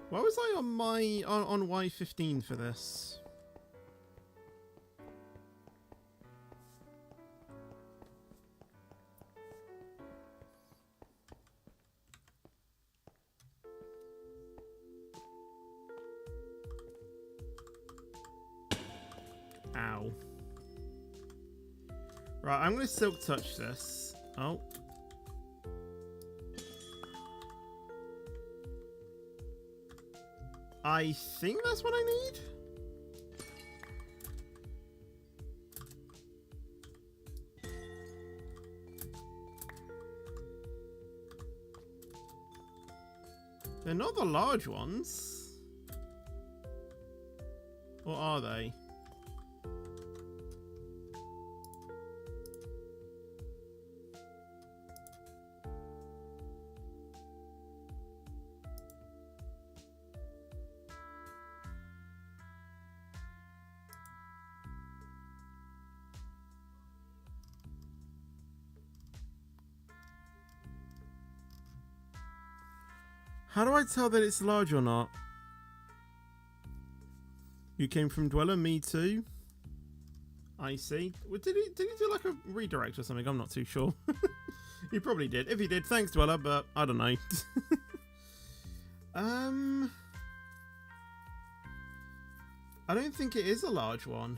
Why was I on my on Y15 for this? Wow. Right, I'm going to silk touch this. Oh. I think that's what I need. They're not the large ones. Or are they? How do I tell that it's large or not? You came from Dweller, me too. I see. Well, did he do like a redirect or something? I'm not too sure. He probably did. If he did, thanks Dweller, but I don't know. I don't think it is a large one.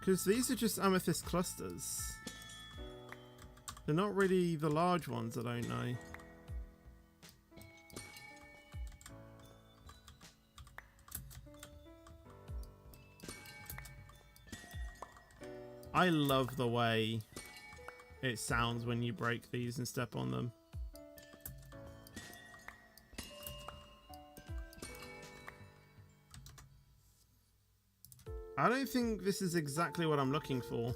Because these are just amethyst clusters. They're not really the large ones, I don't know. I love the way it sounds when you break these and step on them. I don't think this is exactly what I'm looking for.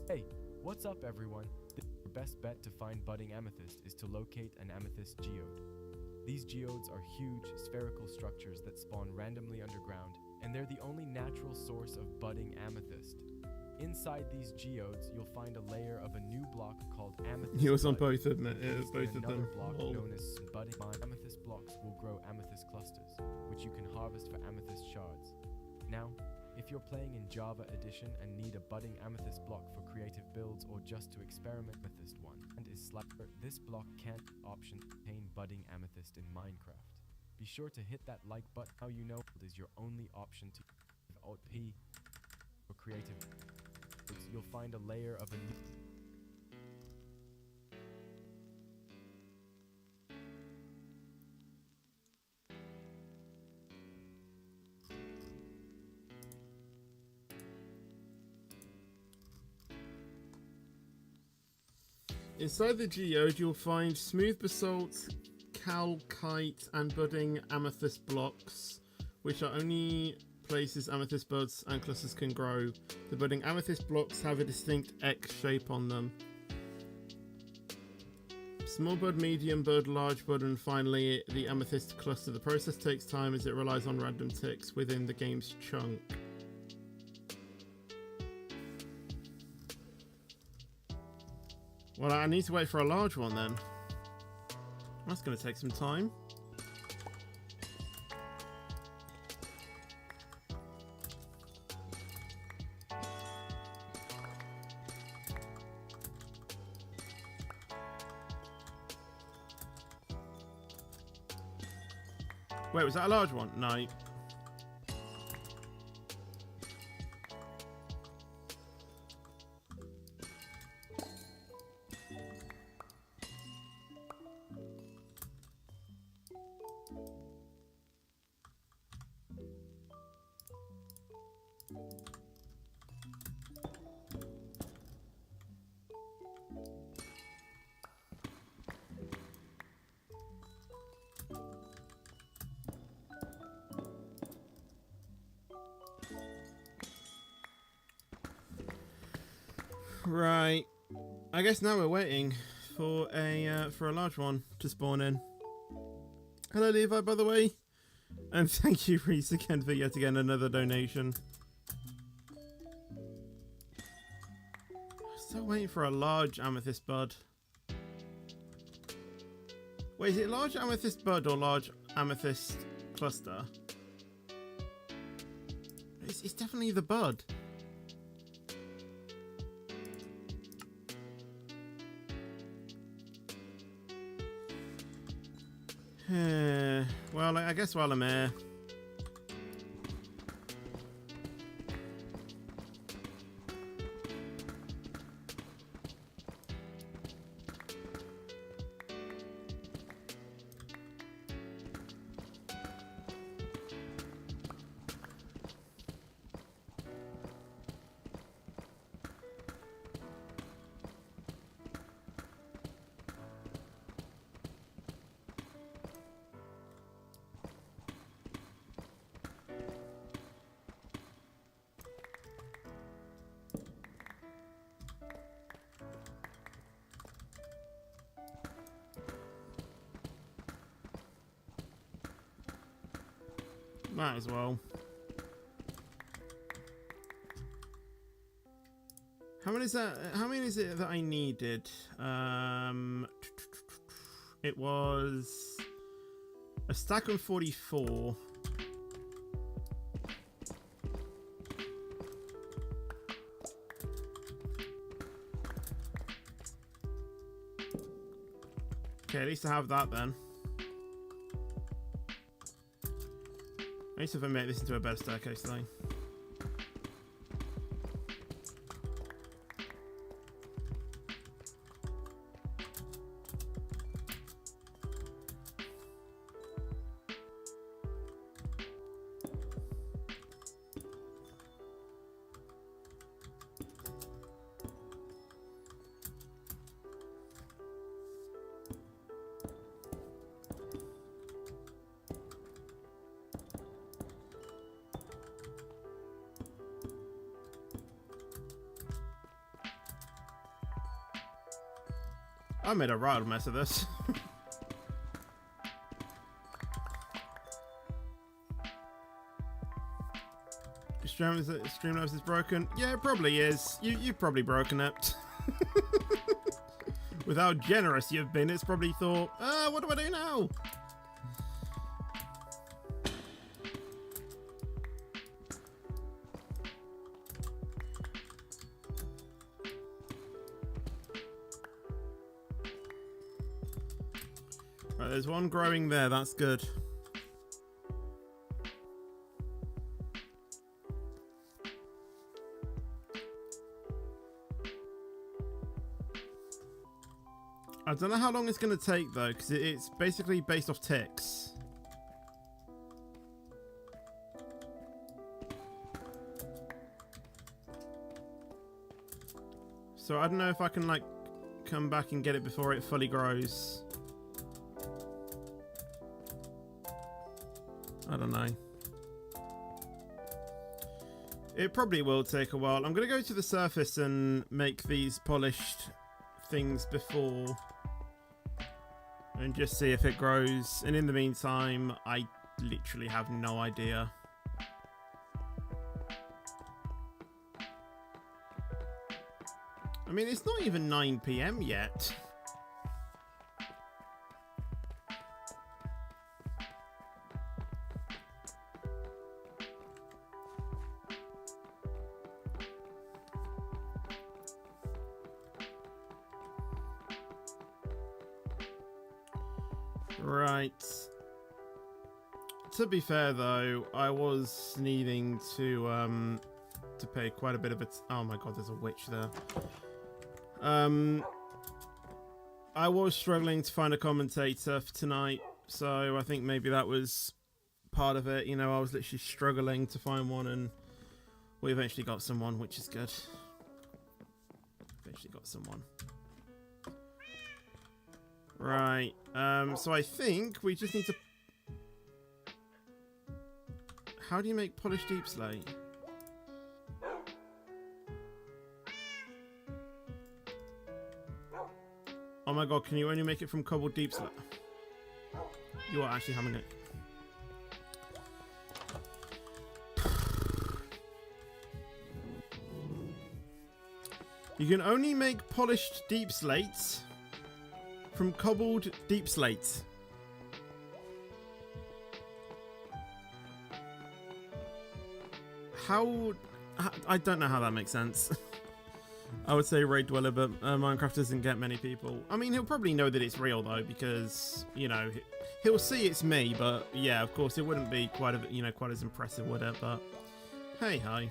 Hey, what's up everyone? Your best bet to find budding amethyst is to locate an amethyst geode. These geodes are huge, spherical structures that spawn randomly underground, and they're the only natural source of budding amethyst. Inside these geodes, you'll find a layer of a new block called amethyst. He was on bud, both of them. which Both is of another them. block Oh. known as budding. Amethyst blocks will grow amethyst clusters, which you can harvest for amethyst shards. Now, if you're playing in Java Edition and need a budding amethyst block for creative builds or just to experiment with this one, and is this block can't option contain budding amethyst in Minecraft. Be sure to hit that like button. How you know it is your only option to Alt P for creative. You'll find a layer of a new Inside the geode, you'll find smooth basalt, calcite, and budding amethyst blocks, which are only places amethyst buds and clusters can grow. The budding amethyst blocks have a distinct X shape on them. Small bud, medium bud, large bud, and finally the amethyst cluster. The process takes time as it relies on random ticks within the game's chunk. Well, I need to wait for a large one then. That's going to take some time. Wait, was that a large one? No. Right. I guess now we're waiting for a large one to spawn in. Hello, Levi, by the way. And thank you, Reese, again for yet again another donation. So Still waiting for a large amethyst bud. Wait, is it large amethyst bud or large amethyst cluster? It's definitely the bud. Well, I guess while I'm here. Might as well. How many is that? How many is it that I needed? It was a stack of 44. Okay, at least I have that then. At least if I make this into a better staircase thing. I made a right mess of this. Streamlabs is broken. Yeah, it probably is. You've probably broken it. With how generous you've been, it's probably thought, what do I do now? Right, there's one growing there, that's good. I don't know how long it's going to take though, because it's basically based off ticks. So I don't know if I can like come back and get it before it fully grows. I don't know. It probably will take a while. I'm going to go to the surface and make these polished things before and just see if it grows. And in the meantime, I literally have no idea. I mean, it's not even 9 PM yet. Right. To be fair though, I was needing to pay quite a bit of it. Oh my god, there's a witch there. I was struggling to find a commentator for tonight, so I think maybe that was part of it. You know, I was literally struggling to find one, and we eventually got someone, which is good. Eventually got someone. Right, so I think we just need to... How do you make polished deep slate? Oh my god, can you only make it from cobbled deep slate? You are actually having it. You can only make polished deep slates from cobbled deep slates. How... I don't know how that makes sense. I would say Raid Dweller, but Minecraft doesn't get many people. I mean, he'll probably know that it's real, though, because, you know, he'll see it's me, but, yeah, of course, it wouldn't be quite, quite as impressive, would it? But, hey, hi.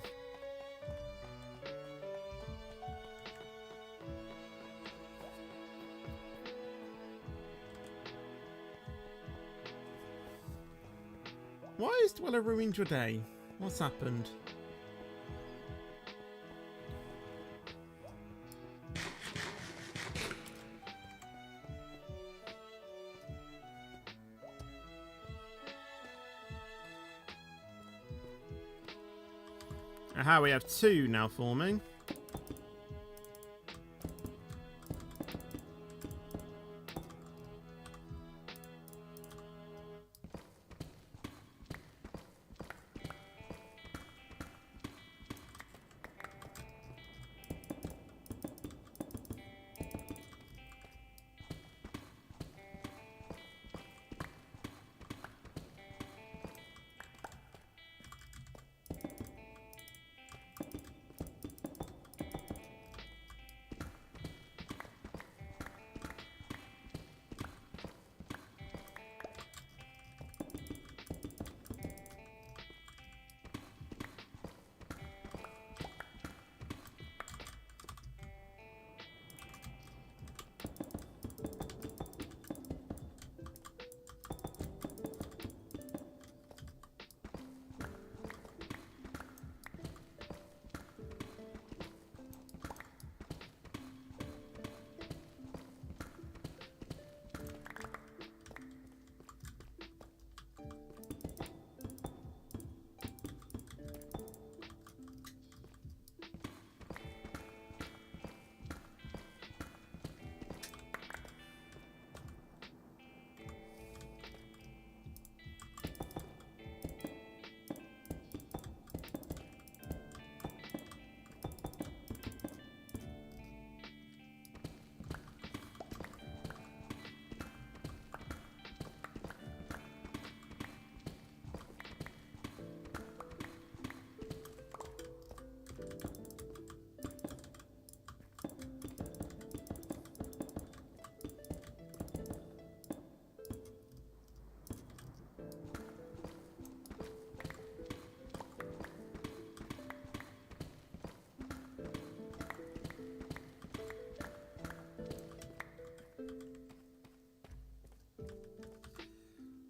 Why is Dweller ruined your day? What's happened? Aha, we have 2 now forming.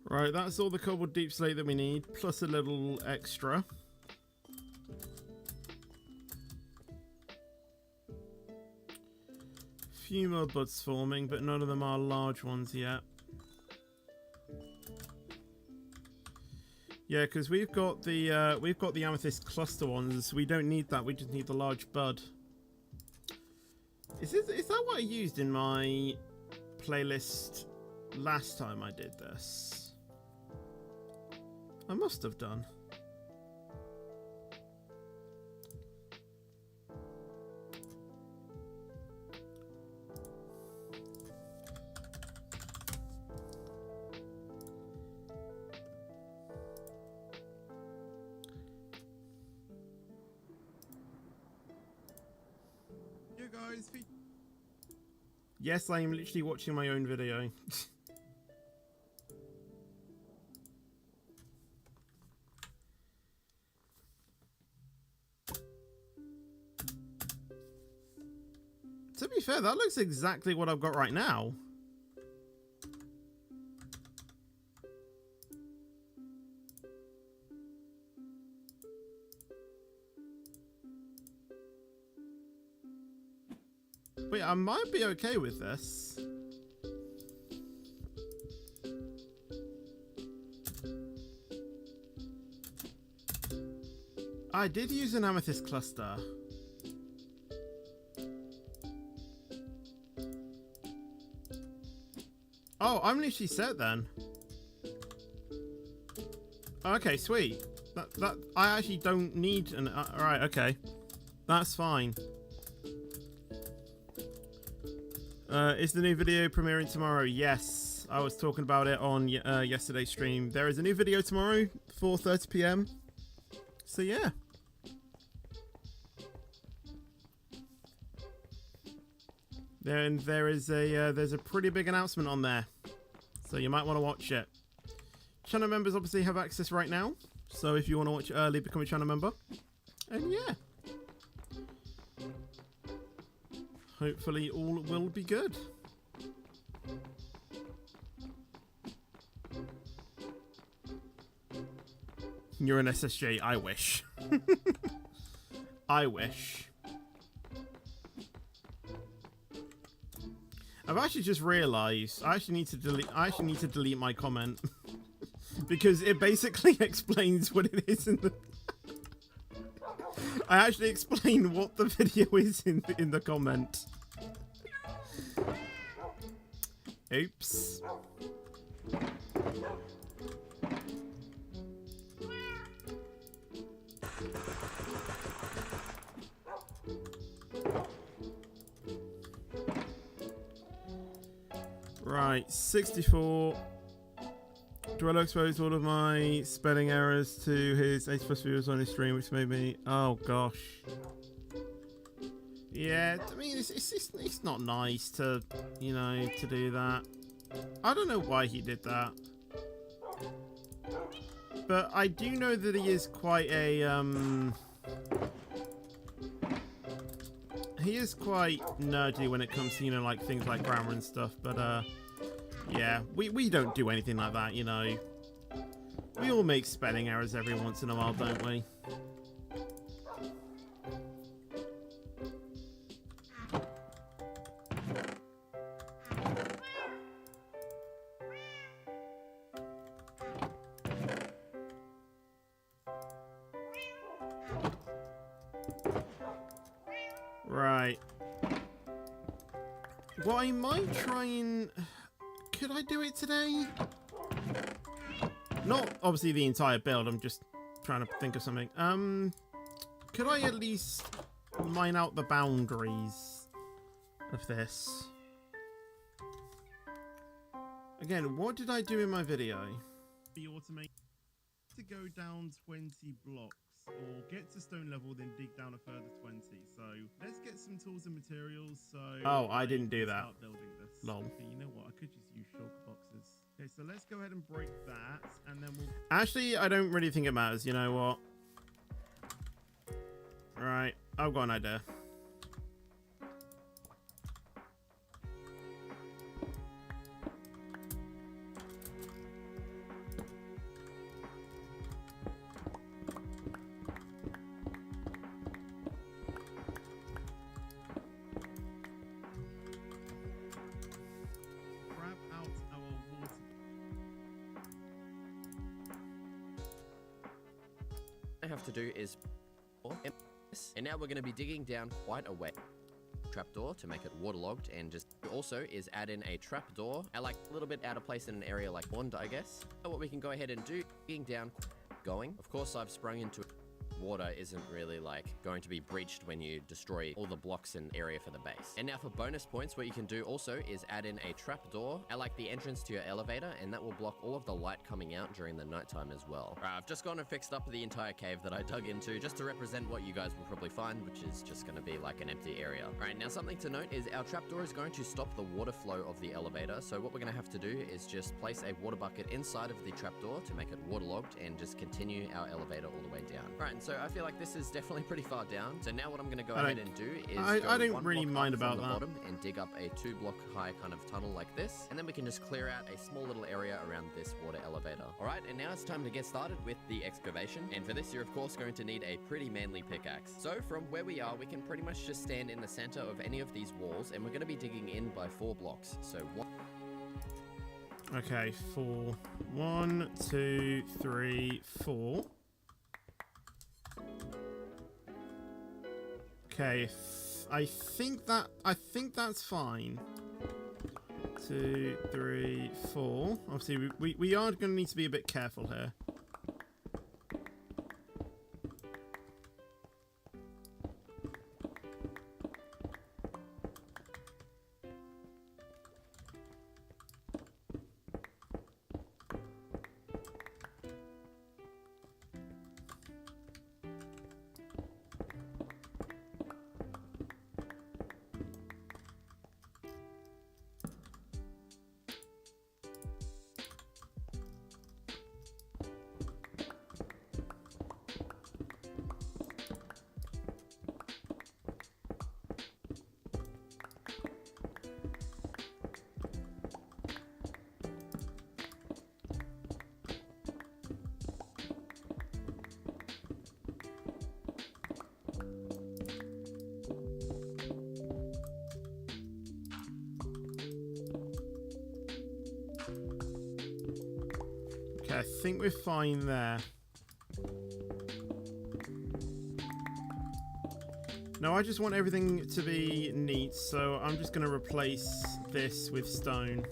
Right, that's all the cobbled deep slate that we need, plus a little extra. Few more buds forming, but none of them are large ones yet. Yeah, because we've got the amethyst cluster ones. We don't need that. We just need the large bud. Is that what I used in my playlist last time I did this? I must have done. You guys. Yes, I am literally watching my own video. To be fair, that looks exactly what I've got right now. But yeah, I might be okay with this. I did use an amethyst cluster. Oh, I'm literally set then. Okay, sweet. That I actually don't need an. Alright, okay, that's fine. Is the new video premiering tomorrow? Yes, I was talking about it on yesterday's stream. There is a new video tomorrow, 4:30 p.m. So yeah. Then there's a pretty big announcement on there, so you might want to watch it. Channel members obviously have access right now, so if you want to watch it early, become a channel member. And yeah, hopefully all will be good. You're an SSJ. I wish. I wish. I've actually just realised I actually need to delete my comment because it basically explains what it is in the. I actually explain what the video is in the comment. Oops. Right, 64. Do I expose all of my spelling errors to his 80+ viewers on his stream, which made me... Oh, gosh. Yeah, I mean, it's not nice to, you know, to do that. I don't know why he did that. But I do know that he is quite a, he is quite nerdy when it comes to, you know, like things like grammar and stuff, but yeah, we don't do anything like that, you know. We all make spelling errors every once in a while, don't we? Right. Well, I might try and... Could I do it today? Not obviously the entire build, I'm just trying to think of something. Could I at least mine out the boundaries of this? Again, what did I do in my video? The automate to go down 20 blocks or get to stone level, then dig down a further 20. So let's get some tools and materials. So I didn't do that. Start building this. Lol. Okay, you know what? I could just use shulker boxes. Okay, so let's go ahead and break that, and then we'll... Actually, I don't really think it matters. You know what? Right, I've got an idea. Have to do is and now we're going to be digging down quite a way trapdoor to make it waterlogged, and just also is add in a trapdoor like a little bit out of place in an area like Bond, I guess. So what we can go ahead and do, digging down, going. Of course, I've sprung into water isn't really like going to be breached when you destroy all the blocks and area for the base. And now for bonus points, what you can do also is add in a trapdoor at like the entrance to your elevator, and that will block all of the light coming out during the nighttime as well. Right, I've just gone and fixed up the entire cave that I dug into just to represent what you guys will probably find, which is just going to be like an empty area. Right, now something to note is our trapdoor is going to stop the water flow of the elevator, so what we're going to have to do is just place a water bucket inside of the trapdoor to make it waterlogged and just continue our elevator all the way down. Right, and so I feel like this is definitely pretty far down. So now what I'm going to go ahead and do is I don't really mind about that. Bottom and dig up a 2-block high kind of tunnel like this, and then we can just clear out a small little area around this water elevator. All right, and now it's time to get started with the excavation. And for this, you're of course going to need a pretty manly pickaxe. So from where we are, we can pretty much just stand in the center of any of these walls, and we're going to be digging in by 4 blocks. So one. Okay, 4. 1, 2, 3, 4. Okay, I think that's fine. 2, 3, 4. Obviously, we are going to need to be a bit careful here. Okay, I think we're fine there. No, I just want everything to be neat, so I'm just going to replace this with stone.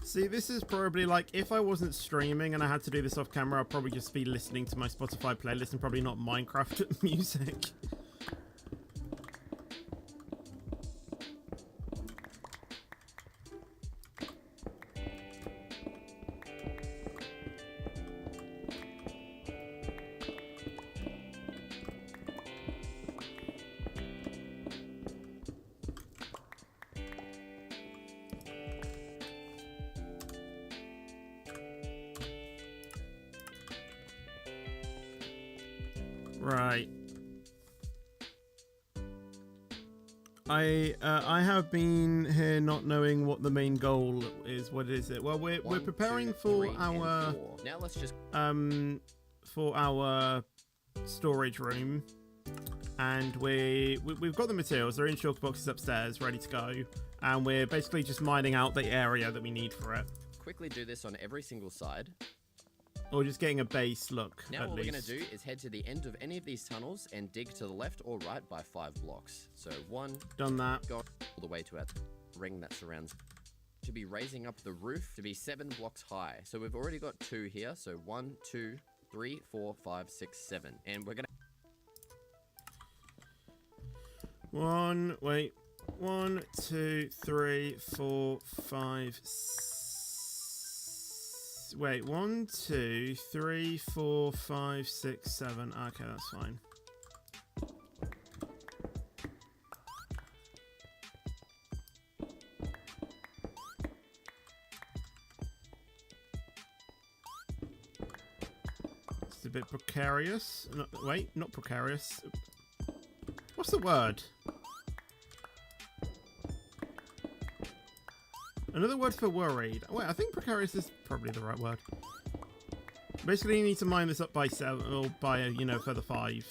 See, this is probably like, if I wasn't streaming and I had to do this off camera, I'd probably just be listening to my Spotify playlist and probably not Minecraft music. Right. I have been here not knowing what the main goal is. What is it? Well, we're preparing for our now let's just for our storage room, and we've got the materials. They're in shulker boxes upstairs, ready to go, and we're basically just mining out the area that we need for it, quickly do this on every single side. or just getting a base look. Now at what least. we're going to do is head to the end of any of these tunnels and dig to the left or right by 5 blocks. So 1, Done that. go all the way to our ring that surrounds. To be raising up the roof to be 7 blocks high. So we've already got 2 here. So 1, 2, 3, 4, 5, 6, 7. And we're going to... 1, 2, 3, 4, 5, wait, 1, 2, 3, 4, 5, 6, 7. Okay, that's fine. It's a bit precarious. No, wait, not precarious. What's the word? Another word for worried. Wait, I think precarious is probably the right word. Basically, you need to mine this up by 7, or by, you know, further 5.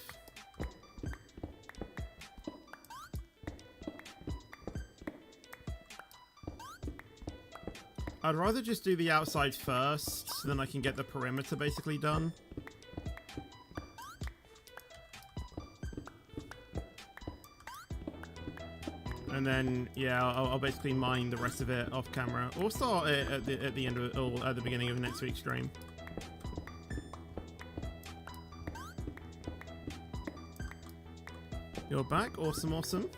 I'd rather just do the outside first, so then I can get the perimeter basically done. And then, yeah, I'll basically mine the rest of it off camera, or start it at the end of it, or at the beginning of next week's stream. You're back, awesome, awesome.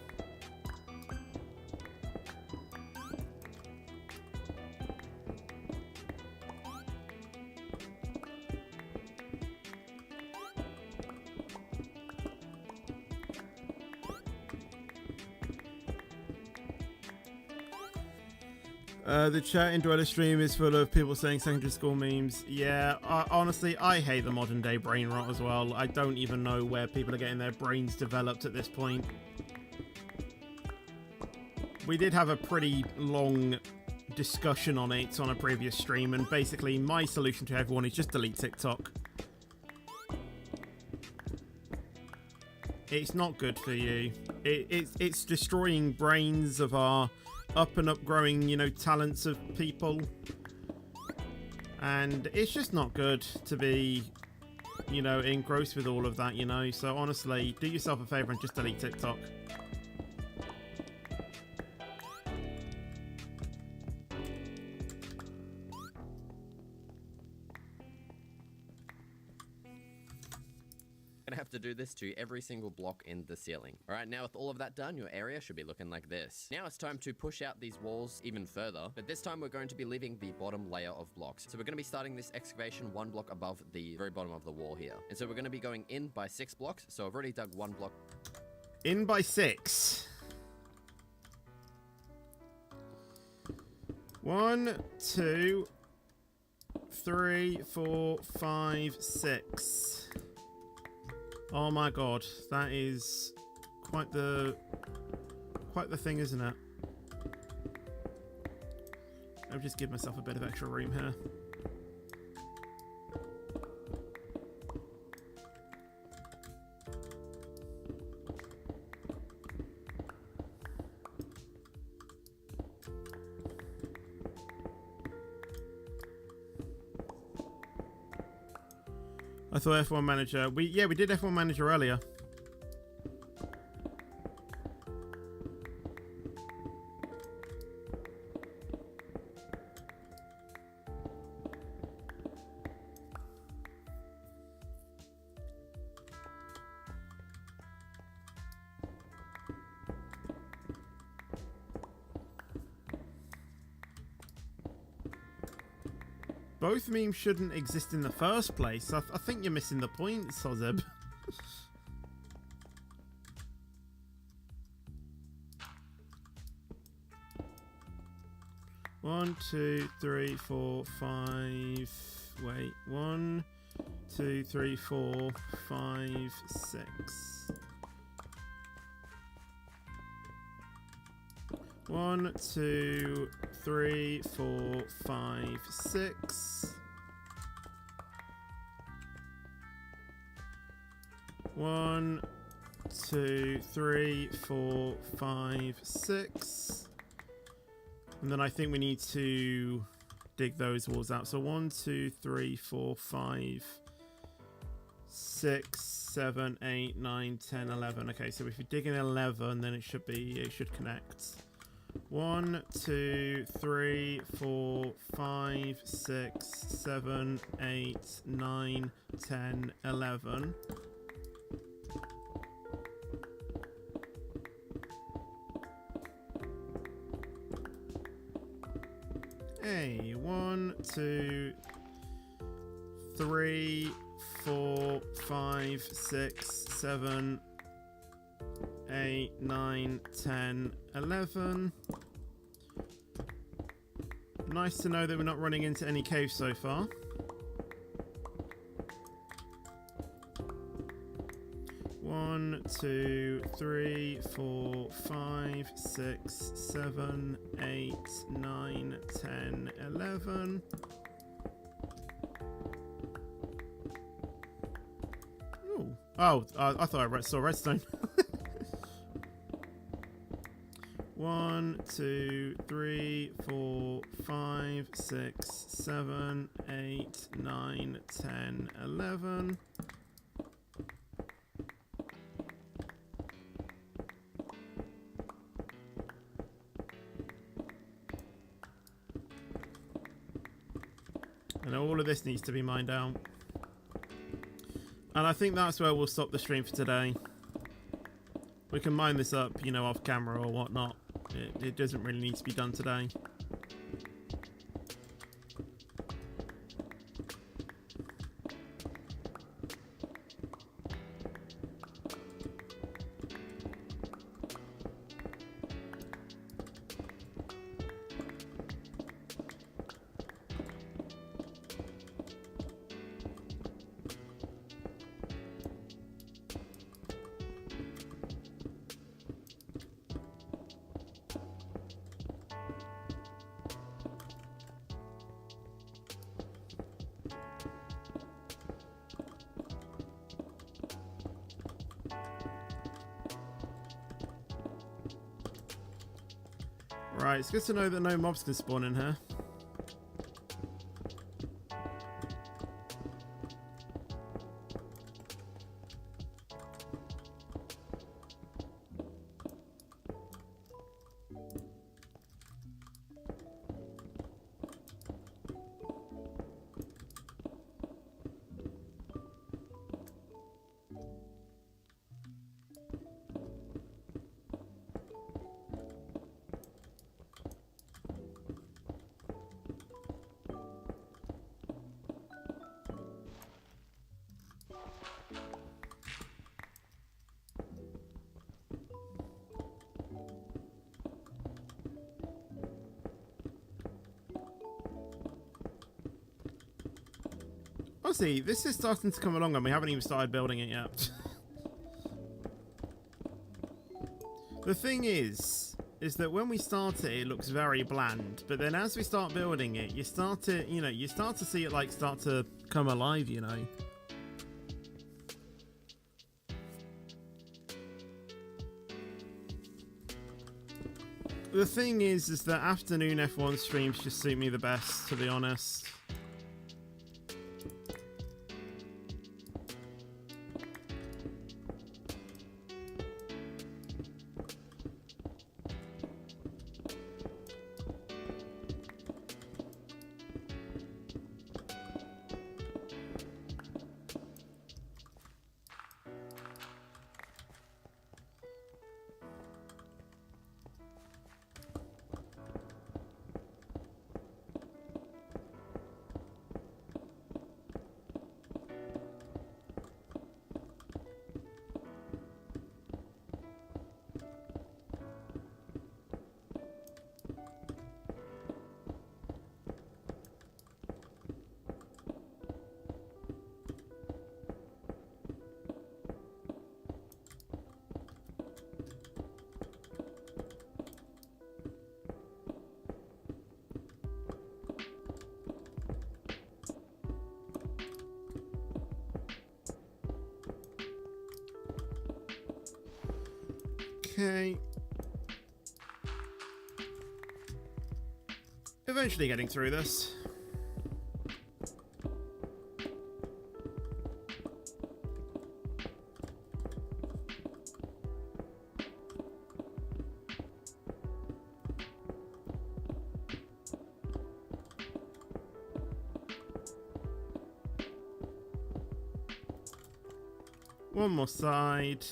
The chat in Dweller stream is full of people saying secondary school memes. Yeah, honestly, I hate the modern day brain rot as well. I don't even know where people are getting their brains developed at this point. We did have a pretty long discussion on it on a previous stream, and basically my solution to everyone is just delete TikTok. It's not good for you. It's destroying brains of our up and up growing, you know, talents of people, and it's just not good to be, you know, engrossed with all of that, you know. So honestly, do yourself a favor and just delete TikTok. Gonna have to do this to every single block in the ceiling. Alright, now with all of that done, your area should be looking like this. Now it's time to push out these walls even further, but this time we're going to be leaving the bottom layer of blocks. So we're gonna be starting this excavation 1 block above the very bottom of the wall here. And so we're gonna be going in by 6 blocks, so I've already dug 1 block. In by 6. 1, 2, 3, 4, 5, 6. Oh my god, that is quite the thing, isn't it? I'll just give myself a bit of extra room here. I thought F1 Manager. We did F1 Manager earlier. Both memes shouldn't exist in the first place. I think you're missing the point, Sozeb. One, two, three, four, five. Wait. 1, 2, 3, 4, 5, 6. 1, 2, 3, 4, 5, 6. 1, 2, 3, 4, 5, 6. And then I think we need to dig those walls out. So 1, 2, 3, 4, 5, 6, 7, 8, 9, 10, 11. Okay, so if you dig in 11, then it should connect. 1, 2, 3, 4, 5, 6, 7, 8, 9, 10, 11. Hey, 1, 2, 3, 4, 5, 6, 7, 8, 9, 10, 11. Nice to know that we're not running into any caves so far. One, 2, 3, 4, 5, 6, 7, 8, 9, 10, 11. Ooh. Oh, I thought I saw redstone. 1, 2, 3, 4, 5, 6, 7, 8, 9, 10, 11. And all of this needs to be mined out. And I think that's where we'll stop the stream for today. We can mine this up, you know, off camera or whatnot. It doesn't really need to be done today. Right, it's good to know that no mobs can spawn in here. honestly, this is starting to come along and we haven't even started building it yet. The thing is that when we start it, it looks very bland, but then as we start building it, you start to see it like start to come alive, you know. The thing is that afternoon F1 streams just suit me the best, to be honest. Okay. Eventually getting through this. One more side.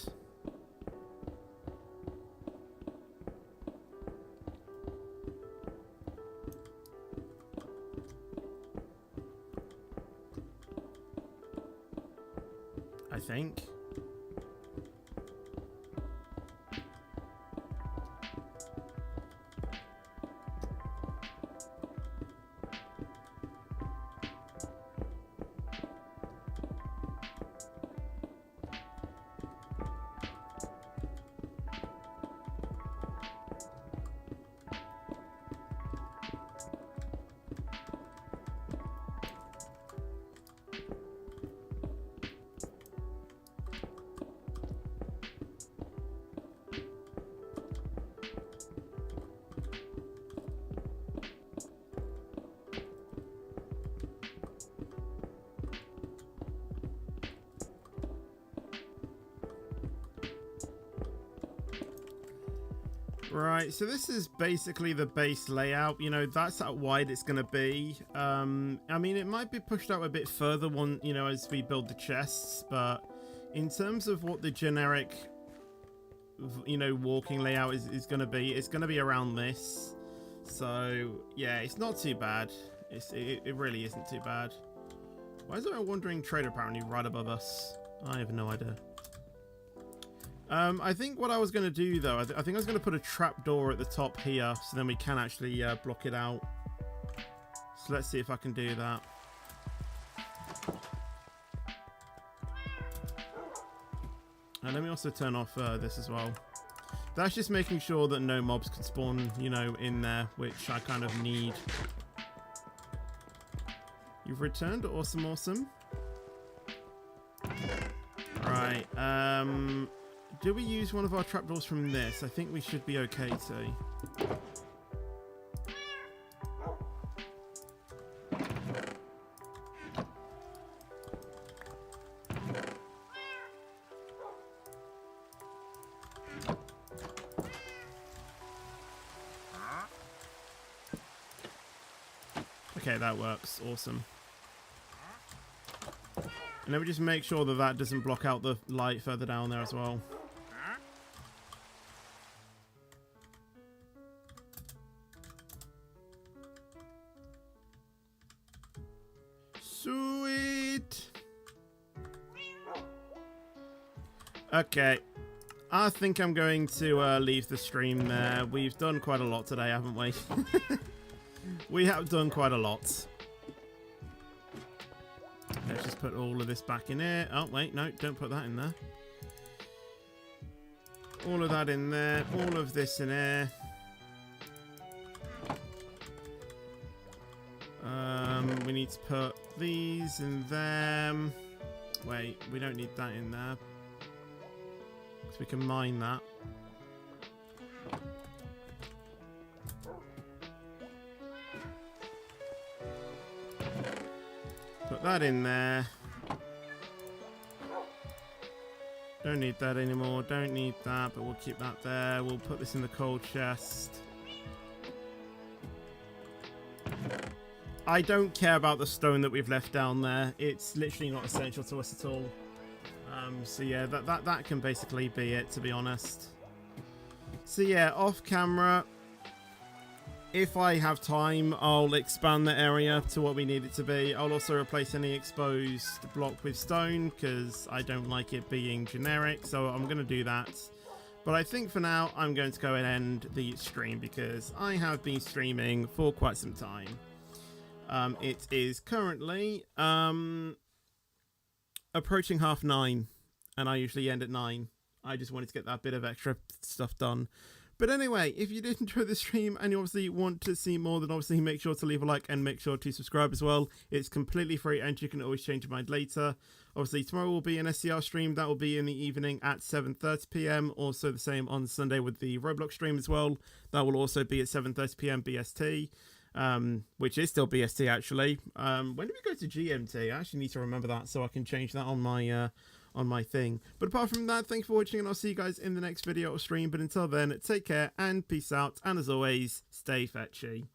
I think. Right, so this is basically the base layout. You know, that's how wide it's going to be. I mean, it might be pushed out a bit further as we build the chests, but in terms of what the generic, walking layout is going to be, it's going to be around this. So, yeah, it's not too bad. It really isn't too bad. Why is there a wandering trader apparently right above us? I have no idea. I think what I was going to do, though, I think I was going to put a trapdoor at the top here, so then we can actually block it out. So let's see if I can do that. And let me also turn off this as well. That's just making sure that no mobs can spawn, in there, which I kind of need. You've returned? Awesome, awesome. Right, do we use one of our trapdoors from this? I think we should be okay to. Okay, that works. Awesome. And then we just make sure that that doesn't block out the light further down there as well. Sweet. Okay. I think I'm going to leave the stream there. We've done quite a lot today, haven't we? We have done quite a lot. Let's just put all of this back in here. Oh, wait, no, don't put that in there. All of that in there. All of this in here. We need to put these in them. Wait, we don't need that in there. So we can mine that. Put that in there. Don't need that anymore. Don't need that, but we'll keep that there. We'll put this in the coal chest. I don't care about the stone that we've left down there. It's literally not essential to us at all. So yeah, that can basically be it, to be honest. So yeah, off camera, if I have time, I'll expand the area to what we need it to be. I'll also replace any exposed block with stone because I don't like it being generic, so I'm going to do that. But I think for now, I'm going to go and end the stream because I have been streaming for quite some time. It is currently approaching 9:30, and I usually end at 9. I just wanted to get that bit of extra stuff done. But anyway, if you did enjoy the stream and you obviously want to see more, then obviously make sure to leave a like and make sure to subscribe as well. It's completely free and you can always change your mind later. Obviously, tomorrow will be an SCR stream. That will be in the evening at 7:30 PM. Also the same on Sunday with the Roblox stream as well. That will also be at 7:30 PM BST. Which is still BST actually. When did we go to GMT? I actually need to remember that so I can change that on my thing. But apart from that, thanks for watching and I'll see you guys in the next video or stream. But until then, take care and peace out. And as always, stay fetchy.